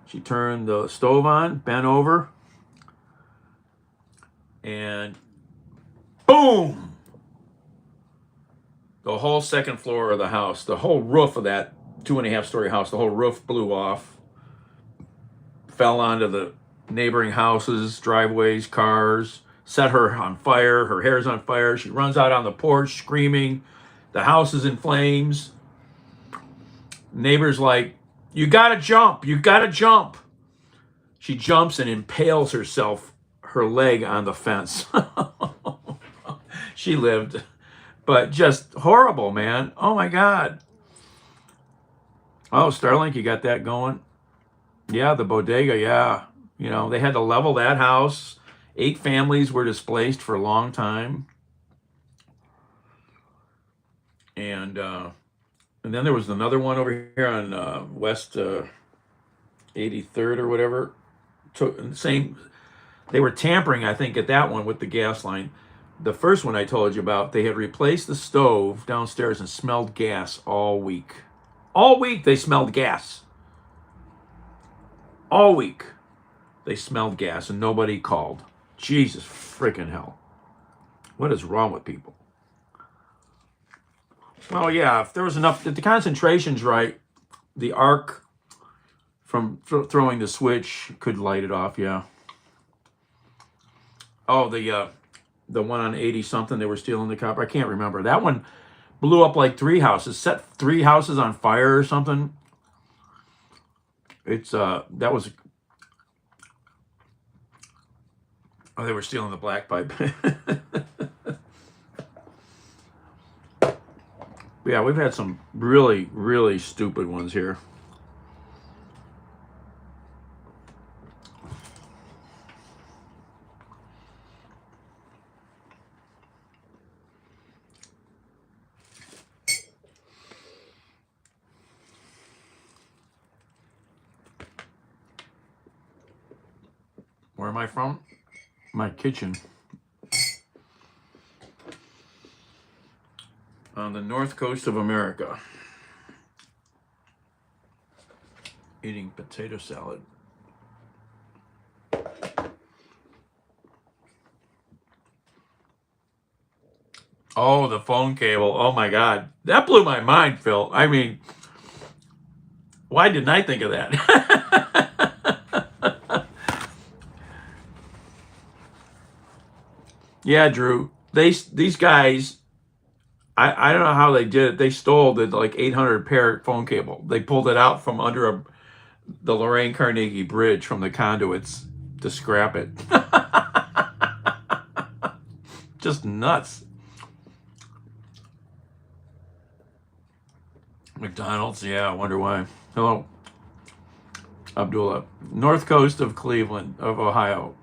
She turned the stove on, bent over, and boom! The whole second floor of the house, the whole roof of that 2.5-story house, the whole roof blew off, fell onto the neighboring houses, driveways, cars, set her on fire. Her hair's on fire. She runs out on the porch screaming. The house is in flames. Neighbor's like, you gotta jump, you gotta jump. She jumps and impales herself, her leg on the fence. She lived, but just horrible, man. Oh my God. Oh, Starlink, you got that going? Yeah, the bodega, yeah. You know, they had to level that house. 8 families were displaced for a long time. And then there was another one over here on West 83rd or whatever. They were tampering, I think, at that one with the gas line. The first one I told you about, they had replaced the stove downstairs and smelled gas all week. All week they smelled gas. All week they smelled gas and nobody called. Jesus freaking hell. What is wrong with people? Well, yeah, if there was enough, if the concentration's right, the arc from throwing the switch could light it off, yeah. Oh, the one on 80 something, they were stealing the copper. I can't remember. That one blew up like 3 houses, set 3 houses on fire or something. It's that was, oh, they were stealing the black pipe. Yeah, we've had some really, really stupid ones here. Where am I from? My kitchen. On the north coast of America. Eating potato salad. Oh, the phone cable. Oh my God. That blew my mind, Phil. I mean, why didn't I think of that? Yeah, Drew. These guys, I don't know how they did it. They stole the like 800 pair phone cable. They pulled it out from under the Lorraine Carnegie Bridge from the conduits to scrap it. Just nuts. McDonald's, yeah, I wonder why. Hello, Abdullah. North coast of Cleveland, of Ohio.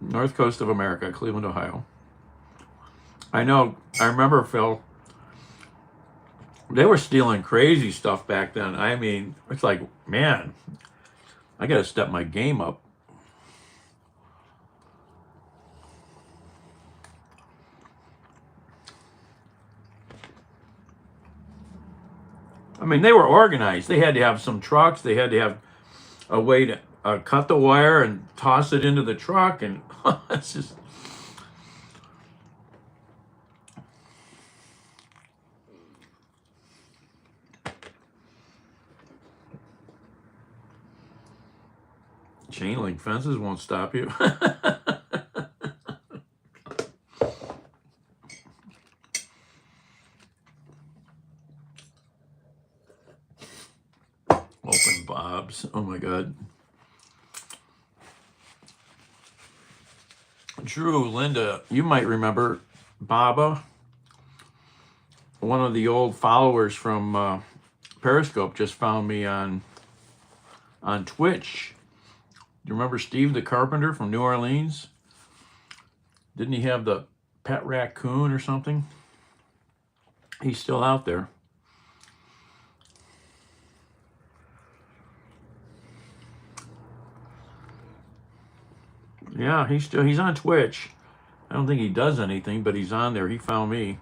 North coast of America, Cleveland, Ohio. I know, I remember, Phil, they were stealing crazy stuff back then. I mean, it's like, man, I got to step my game up. I mean, they were organized. They had to have some trucks. They had to have a way to cut the wire and toss it into the truck. And it's just... Chain link fences won't stop you. Open Bob's. Oh my God. Drew, Linda, you might remember Baba. One of the old followers from Periscope just found me on Twitch. You remember Steve the Carpenter from New Orleans? Didn't he have the pet raccoon or something? He's still out there. Yeah, he's on Twitch. I don't think he does anything, but he's on there. He found me.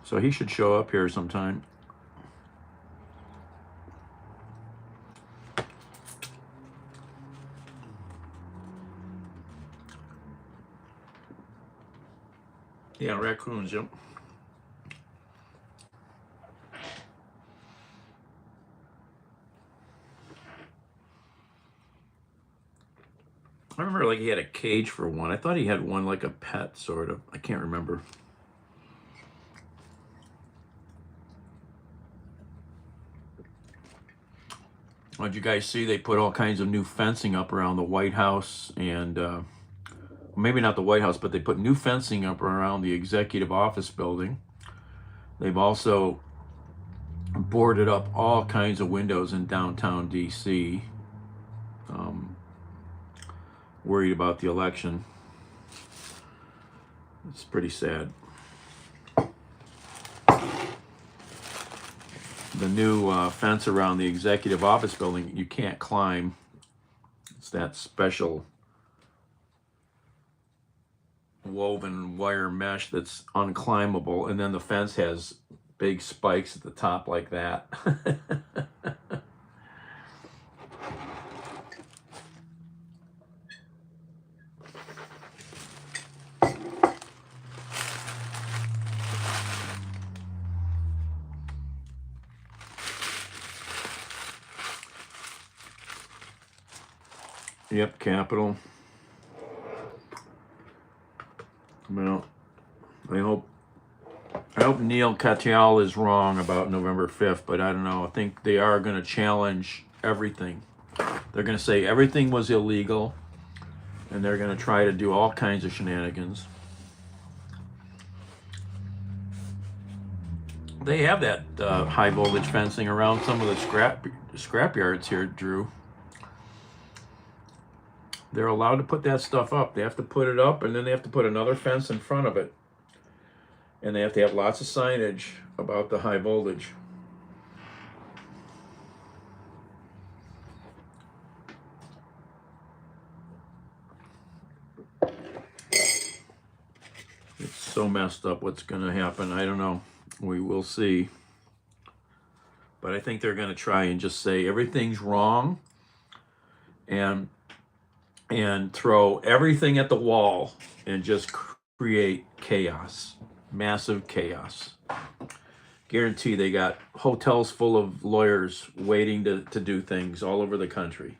So he should show up here sometime. Yeah, raccoons, yep. I remember like he had a cage for one. I thought he had one like a pet, sort of. I can't remember. What did you guys see? They put all kinds of new fencing up around the White House, and maybe not the White House, but they put new fencing up around the executive office building. They've also boarded up all kinds of windows in downtown DC. Worried about the election. It's pretty sad. The new fence around the executive office building, you can't climb. It's that special woven wire mesh that's unclimbable, and then the fence has big spikes at the top like that. Yep, Capitol. Well, I hope Neil Katyal is wrong about November 5th, but I don't know. I think they are going to challenge everything. They're going to say everything was illegal, and they're going to try to do all kinds of shenanigans. They have that high voltage fencing around some of the scrap yards here, Drew. They're allowed to put that stuff up. They have to put it up, and then they have to put another fence in front of it. And they have to have lots of signage about the high voltage. It's so messed up what's going to happen. I don't know. We will see. But I think they're going to try and just say everything's wrong and throw everything at the wall and just create chaos. Massive chaos. Guarantee they got hotels full of lawyers waiting to do things all over the country.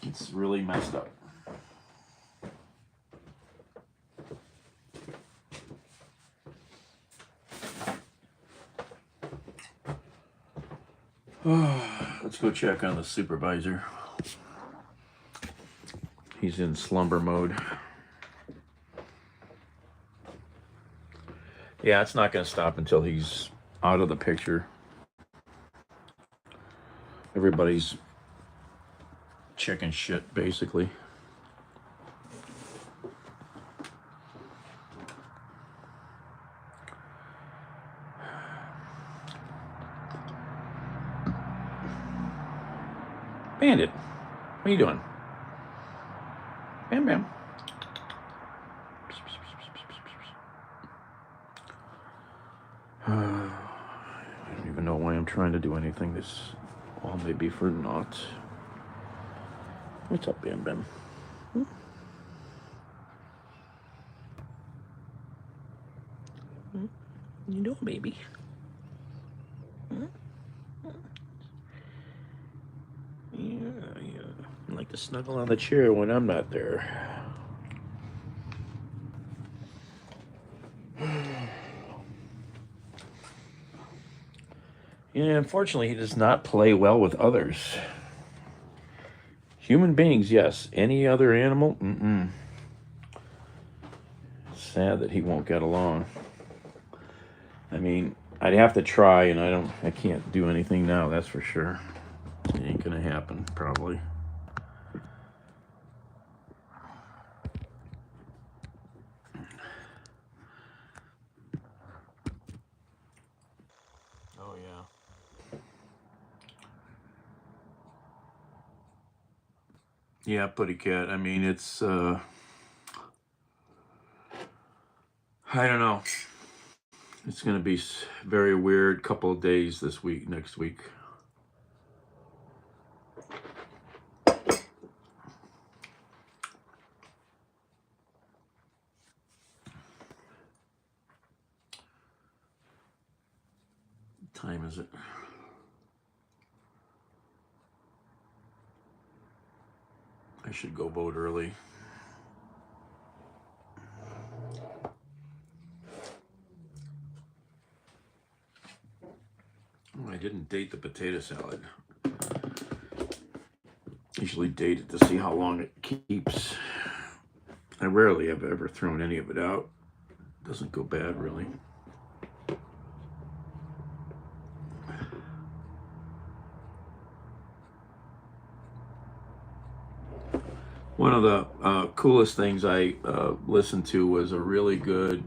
It's really messed up. Let's go check on the supervisor. He's in slumber mode. Yeah, it's not going to stop until he's out of the picture. Everybody's chicken shit, basically. Bandit, what are you doing? Bam, bam. I don't even know why I'm trying to do anything. This all may be for naught. What's up, Bam Bam? Hmm? Hmm? You doing, baby? Hmm? Yeah. I like to snuggle on the chair when I'm not there. Yeah, unfortunately, he does not play well with others. Human beings, yes. Any other animal, mm-mm. Sad that he won't get along. I mean, I'd have to try, and I can't do anything now, that's for sure. It ain't gonna happen, probably. Oh, yeah. Yeah, Putty Cat. I mean, it's, I don't know. It's going to be very weird couple of days next week. is it? I should go vote early. Oh, I didn't date the potato salad. Usually date it to see how long it keeps. I rarely have ever thrown any of it out. Doesn't go bad, really. One of the coolest things I listened to was a really good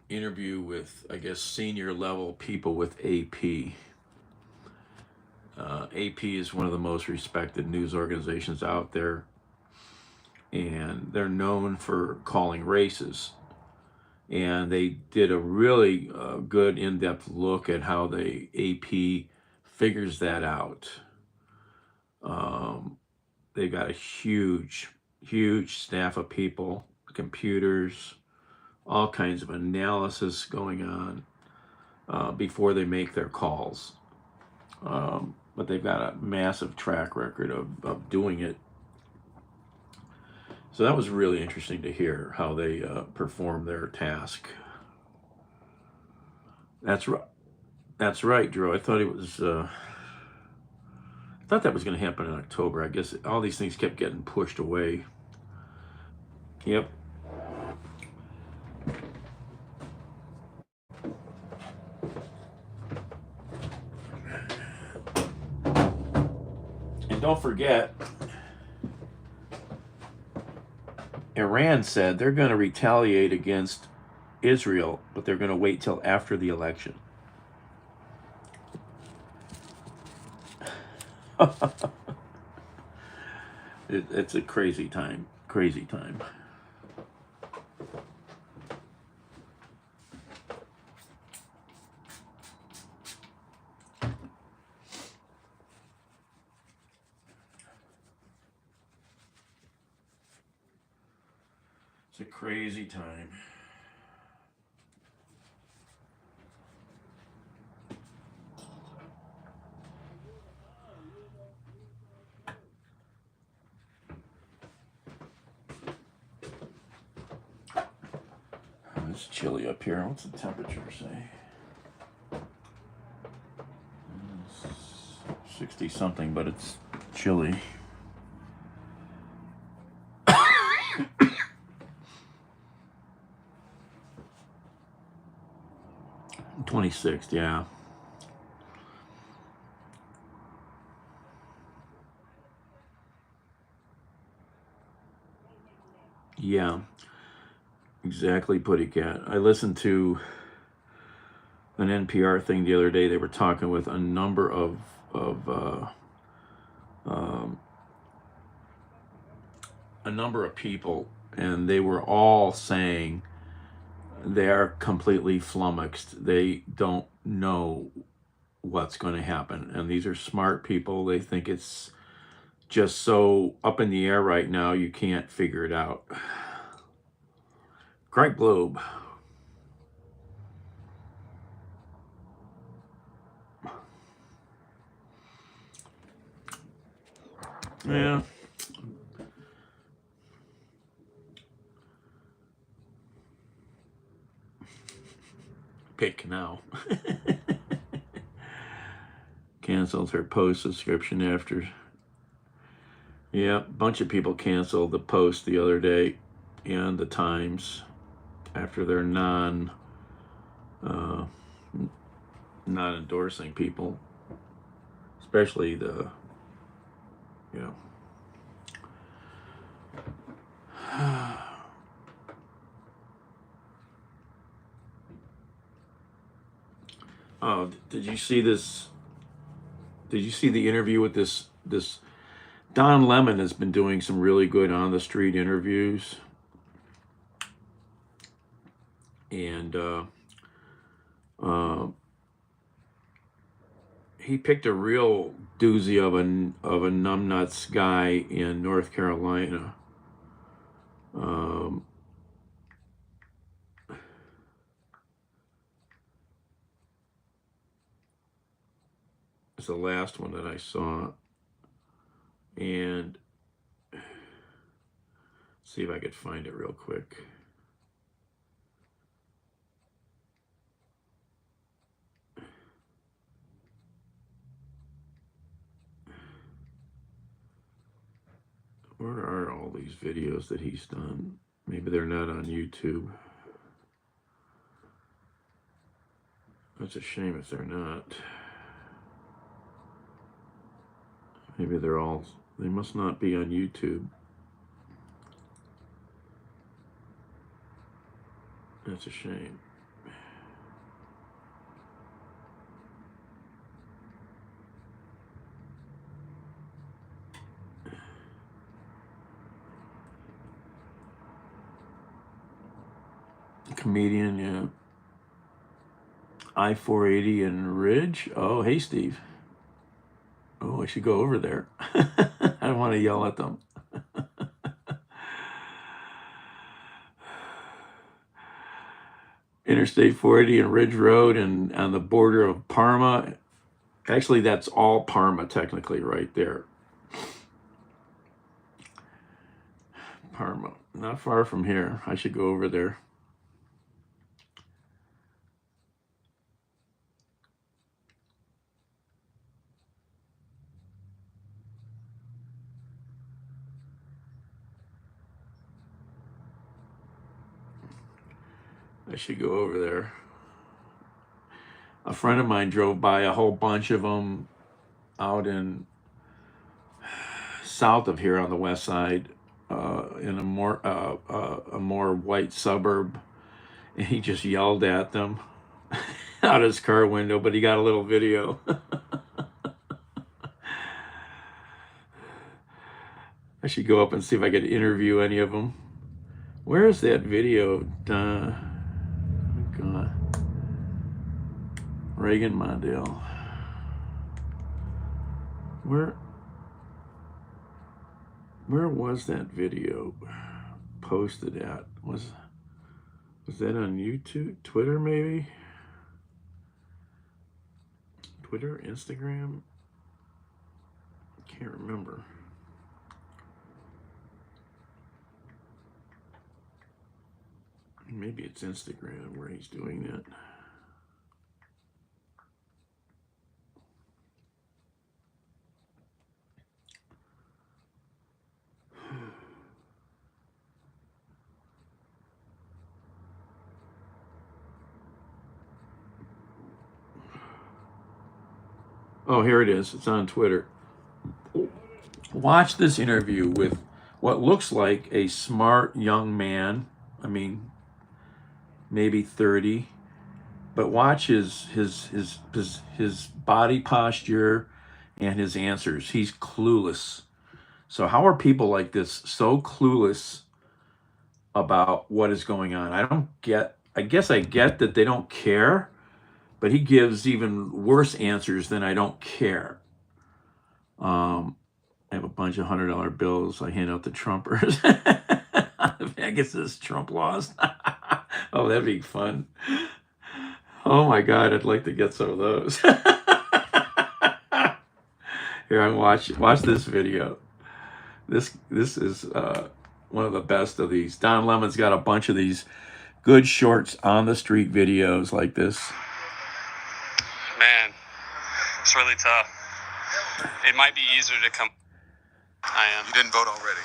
interview with, I guess, senior level people with AP. AP is one of the most respected news organizations out there, and they're known for calling races. And they did a really good in-depth look at how the AP figures that out. They've got a huge staff of people, computers, all kinds of analysis going on before they make their calls. But they've got a massive track record of doing it. So that was really interesting to hear how they perform their task. That's right. That's right, Drew. I thought it was. I thought that was going to happen in October. I guess all these things kept getting pushed away. Yep. And don't forget, Iran said they're going to retaliate against Israel, but they're going to wait till after the election. It's a crazy time. Crazy time. It's a crazy time. It's chilly up here. What's the temperature say? 60 something, but it's chilly. 26th, yeah. Yeah. Exactly, Putty Cat. I listened to an NPR thing the other day. They were talking with a number of people, and they were all saying they are completely flummoxed. They don't know what's going to happen, and these are smart people. They think it's just so up in the air right now, you can't figure it out. Craig Globe. Yeah. Pick now. Canceled her Post subscription after. Yeah, a bunch of people canceled the Post the other day and the Times after they're not endorsing people, especially the, you know. Oh, did you see this? Did you see the interview with this Don Lemon has been doing some really good on the street interviews, and he picked a real doozy of a numbnuts guy in North Carolina. the last one that I saw. And see if I could find it real quick. Where are all these videos that he's done? Maybe they're not on YouTube. That's a shame if they're not. Maybe they must not be on YouTube. That's a shame. Comedian, yeah. I-480 and Ridge. Oh, hey, Steve. Oh, I should go over there. I don't want to yell at them. Interstate 480 and Ridge Road and on the border of Parma. Actually, that's all Parma, technically, right there. Parma. Not far from here. I should go over there. I should go over there. A friend of mine drove by a whole bunch of them out in south of here on the west side, in a more white suburb, and he just yelled at them out his car window, but he got a little video. I should go up and see if I could interview any of them. Where is that video? God. Reagan Mondale. Where was that video posted at? Was that on YouTube? Twitter, maybe? Twitter? Instagram? Can't remember. Maybe it's Instagram where he's doing that. Oh, here it is. It's on Twitter. Watch this interview with what looks like a smart young man. I mean, maybe 30. But watch his body posture and his answers. He's clueless. So how are people like this so clueless about what is going on? I guess I get that they don't care. But he gives even worse answers than I don't care. I have a bunch of $100 bills I hand out to Trumpers. I guess this Trump lost. Oh, that'd be fun. Oh my God, I'd like to get some of those. Here, I'm watch this video. This is one of the best of these. Don Lemon's got a bunch of these good shorts on the street videos like this. Man, it's really tough. It might be easier to come. I am. You didn't vote already?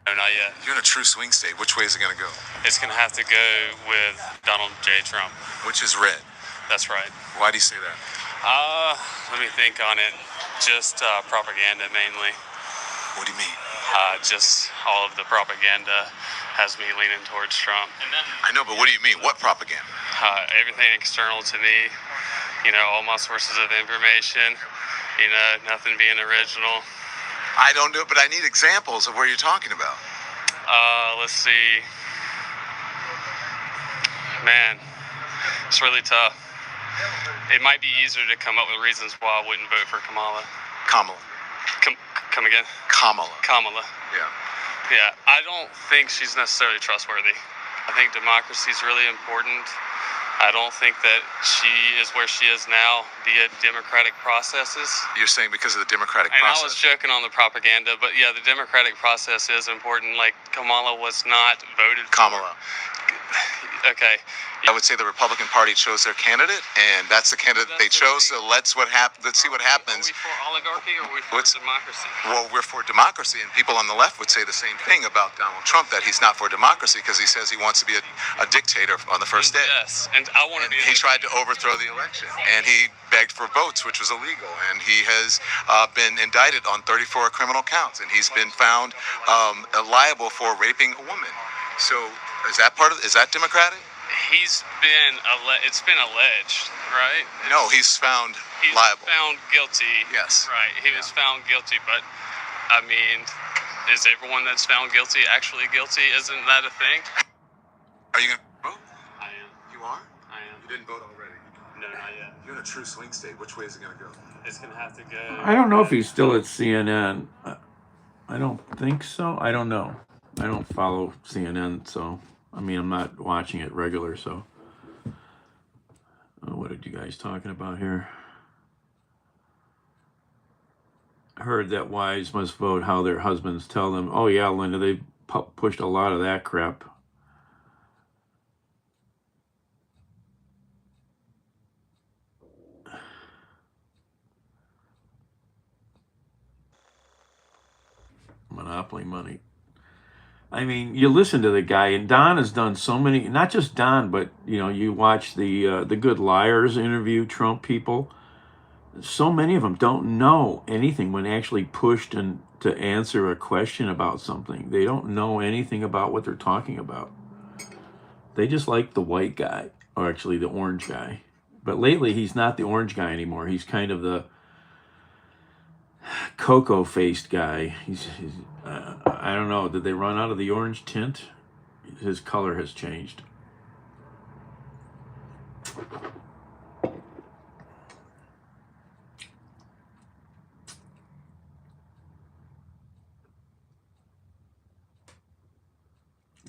No, not yet. You're in a true swing state. Which way is it going to go? It's going to have to go with Donald J. Trump. Which is red. That's right. Why do you say that? Let me think on it. Just propaganda mainly. What do you mean? Just all of the propaganda has me leaning towards Trump. I know, but what do you mean? What propaganda? Everything external to me, all my sources of information, nothing being original. I don't know, but I need examples of where you're talking about. Let's see. Man, it's really tough. It might be easier to come up with reasons why I wouldn't vote for Kamala. Kamala. Come again? Kamala. Yeah. Yeah, I don't think she's necessarily trustworthy. I think democracy is really important. I don't think that she is where she is now via democratic processes. You're saying because of the democratic And process. I was joking on the propaganda, but yeah, the democratic process is important. Like, Kamala was not voted Kamala. for. Okay. I would say the Republican Party chose their candidate, and that's the candidate they chose. So let's see what happens. Are we for oligarchy or are we for democracy? Well, we're for democracy, and people on the left would say the same thing about Donald Trump, that he's not for democracy because he says he wants to be a dictator on the first day. Yes, and I want to be. He tried to overthrow the election, and he begged for votes, which was illegal, and he has been indicted on 34 criminal counts, and he's been found liable for raping a woman. So is that democratic? It's been alleged, right? No, he's found He's liable. found guilty. Yes. Right. He was found guilty, but I mean, is everyone that's found guilty actually guilty? Isn't that a thing? Are you going to vote? I am. You are? I am. You didn't vote already. No, not yet. You're in a true swing state. Which way is it going to go? It's gonna have to go. I don't know if he's still at CNN. I don't think so. I don't know. I don't follow CNN, so I mean, I'm not watching it regular. So, what are you guys talking about here? I heard that wives must vote how their husbands tell them. Oh yeah, Linda, they pushed a lot of that crap. Monopoly money. I mean, you listen to the guy, and Don has done so many. Not just Don, but you watch the Good Liars interview Trump people. So many of them don't know anything when actually pushed and to answer a question about something. They don't know anything about what they're talking about. They just like the white guy, or actually the orange guy. But lately, he's not the orange guy anymore. He's kind of the cocoa-faced guy. He's I don't know. Did they run out of the orange tint? His color has changed.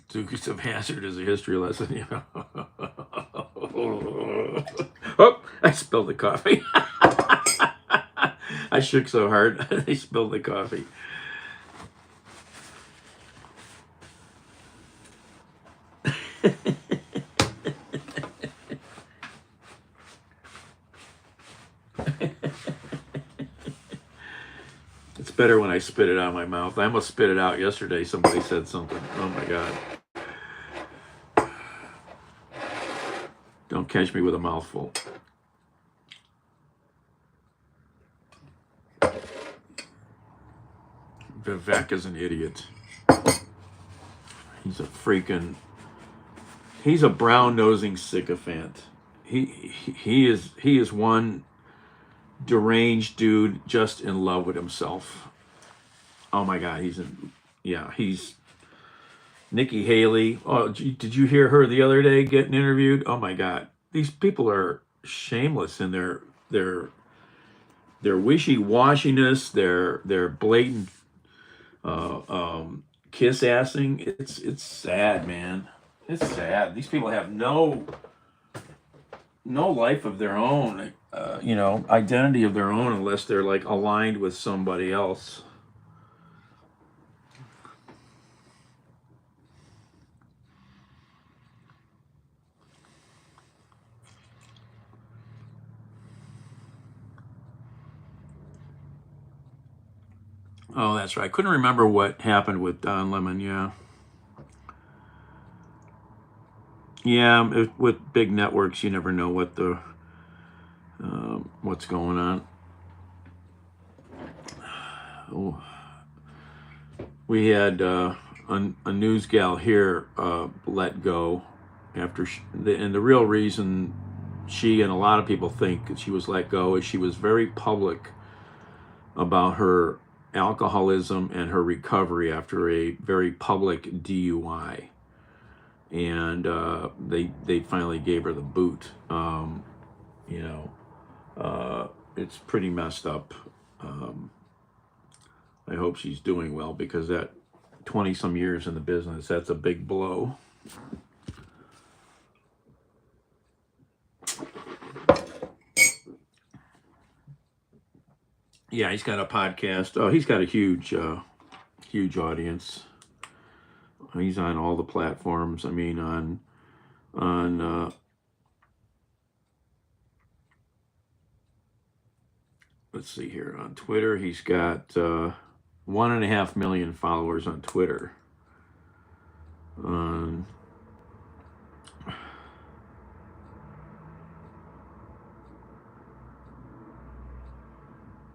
Dukes of Hazzard is a history lesson, Oh, I spilled the coffee. I shook so hard, they spilled the coffee. It's better when I spit it out of my mouth. I almost spit it out yesterday. Somebody said something. Oh my God. Don't catch me with a mouthful. Vivek is an idiot. He's a brown-nosing sycophant. He is one deranged dude just in love with himself. Oh my God, he's Nikki Haley. Oh, did you hear her the other day getting interviewed? Oh my God, these people are shameless in their wishy-washiness, their blatant kiss assing. It's sad, man. It's sad. These people have no life of their own, identity of their own, unless they're like aligned with somebody else. Oh, that's right. I couldn't remember what happened with Don Lemon. Yeah, with big networks, you never know what's going on. Oh, we had a news gal here let go after, and the real reason she and a lot of people think that she was let go is she was very public about her alcoholism and her recovery after a very public DUI. And they finally gave her the boot. It's pretty messed up. I hope she's doing well, because that 20-some years in the business, that's a big blow. Yeah, he's got a podcast. Oh, he's got a huge audience. He's on all the platforms. I mean, on let's see here, on Twitter, he's got 1.5 million followers on Twitter.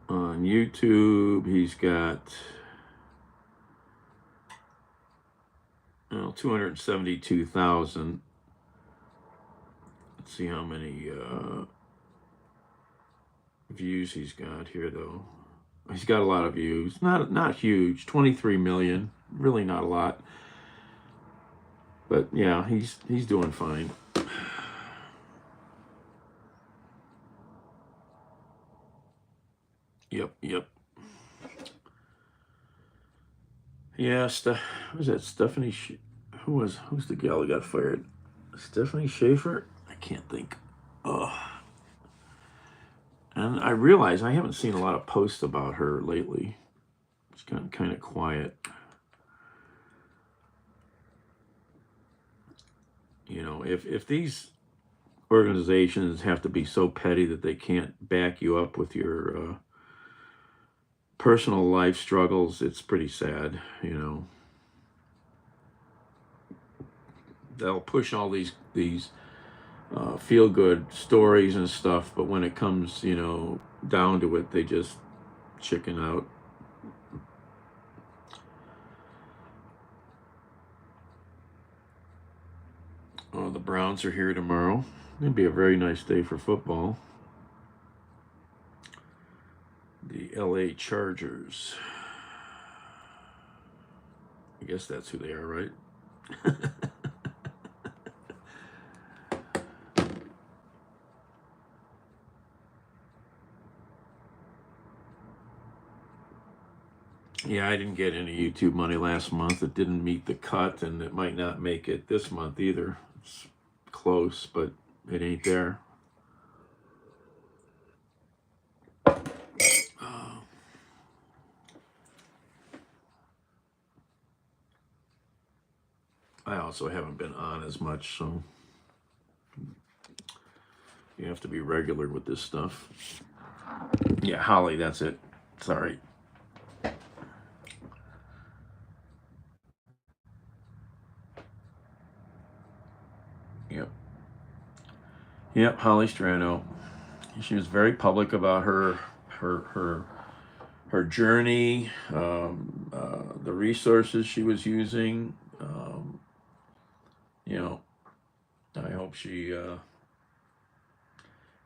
On YouTube, he's got 272,000. Let's see how many views he's got here, though. He's got a lot of views. Not huge. 23 million. Really not a lot. But yeah, he's doing fine. Yep. Yeah, was that Stephanie? Who's the gal who got fired? Stephanie Schaefer? I can't think. Oh. And I realize I haven't seen a lot of posts about her lately. It's gotten kind of quiet. You know, if these organizations have to be so petty that they can't back you up with your personal life struggles, it's pretty sad, you know. They'll push all these feel-good stories and stuff, but when it comes, you know, down to it, they just chicken out. Oh, the Browns are here tomorrow. It'll be a very nice day for football. The LA Chargers. I guess that's who they are, right? Yeah, I didn't get any YouTube money last month. It didn't meet the cut, and it might not make it this month either. It's close, but it ain't there. I also haven't been on as much, so you have to be regular with this stuff. Yeah, Holly, that's it. Sorry. Yep, Holly Strano. She was very public about her journey, the resources she was using. You know, I hope she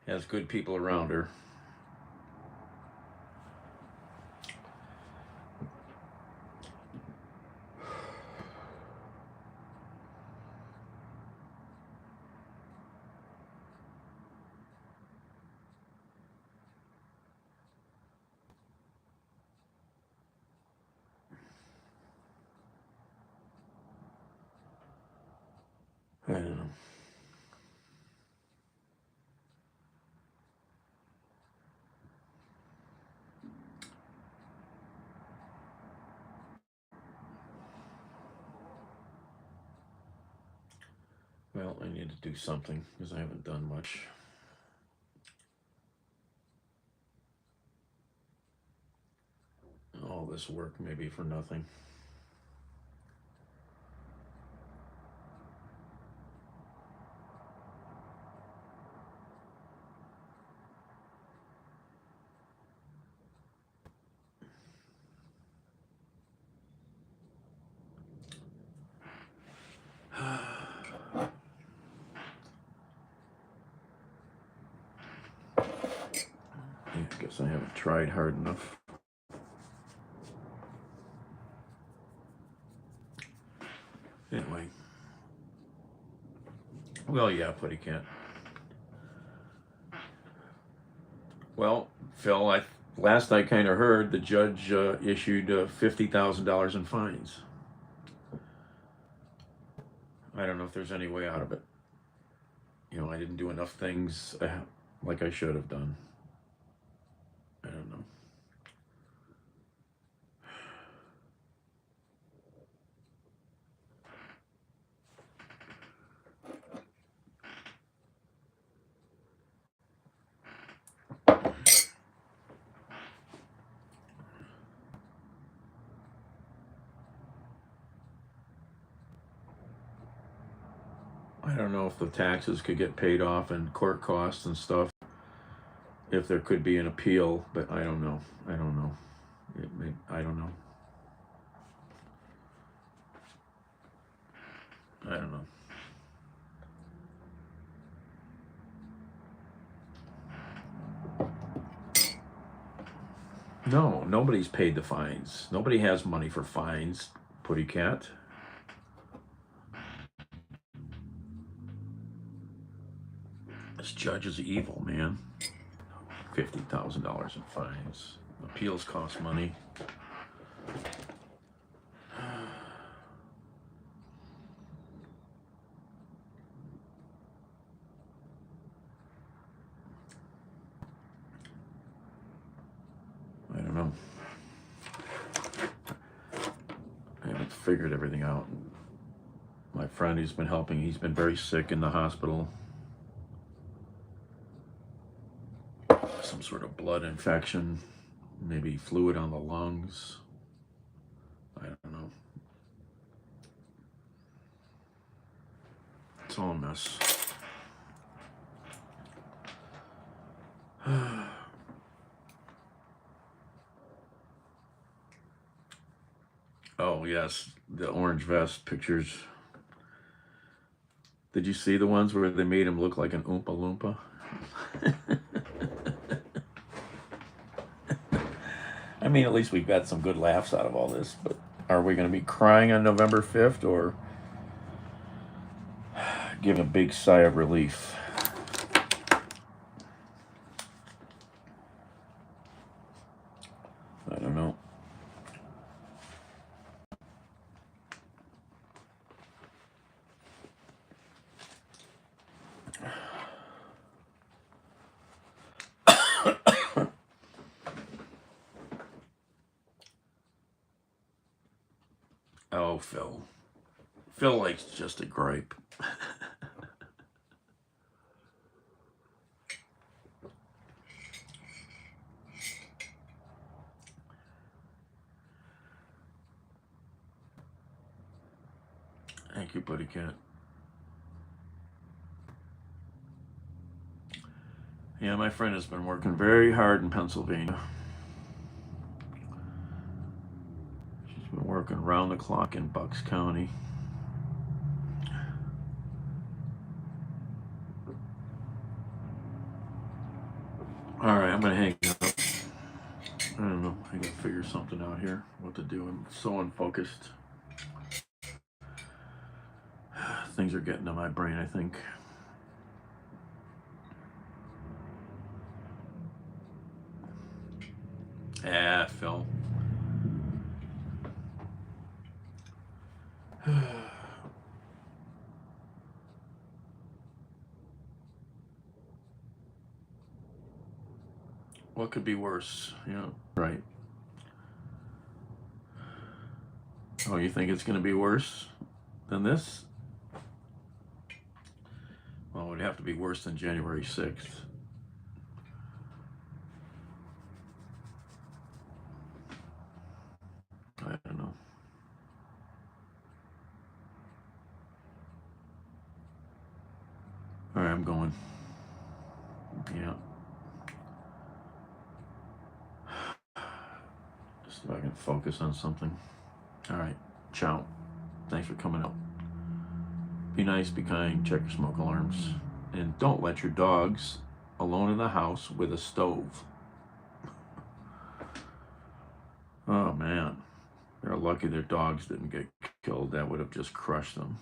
has good people around her. I don't know. Well, I need to do something because I haven't done much. All this work maybe for nothing. I guess I haven't tried hard enough. Anyway. Well, yeah, Putty Cat. Well, Phil, last I kind of heard, the judge issued $50,000 in fines. I don't know if there's any way out of it. You know, I didn't do enough things like I should have done. I don't know. don't know if the taxes could get paid off and court costs and stuff. If there could be an appeal, but I don't know. I don't know. I don't know. I don't know. No, nobody's paid the fines. Nobody has money for fines, Putty Cat. This judge is evil, man. $50,000 in fines. Appeals cost money. I don't know. I haven't figured everything out. My friend who's been helping, he's been very sick in the hospital. Some sort of blood infection, maybe fluid on the lungs. I don't know. It's all a mess. Oh, yes, the orange vest pictures. Did you see the ones where they made him look like an Oompa Loompa? I mean, at least we've got some good laughs out of all this, but are we going to be crying on November 5th or giving a big sigh of relief? I don't know. Oh, Phil. Phil likes just a gripe. Thank you, Buddy Cat. Yeah, my friend has been working very hard in Pennsylvania. She's been working round the clock in Bucks County. All right, I'm going to hang up. I don't know. I got to figure something out here. What to do. I'm so unfocused. Things are getting to my brain, I think. Phil. What could be worse? Yeah, right. Oh, you think it's going to be worse than this? Well, it would have to be worse than January 6th. I don't know. All right, I'm going. Yeah. Just if I can focus on something. All right. Ciao. Thanks for coming out. Be nice, be kind, check your smoke alarms. And don't let your dogs alone in the house with a stove. Oh, man. They're lucky their dogs didn't get killed. That would have just crushed them.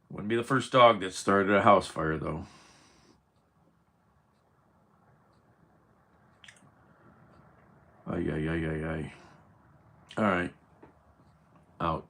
Wouldn't be the first dog that started a house fire, though. Ay, ay, ay, ay, ay. All right. Out.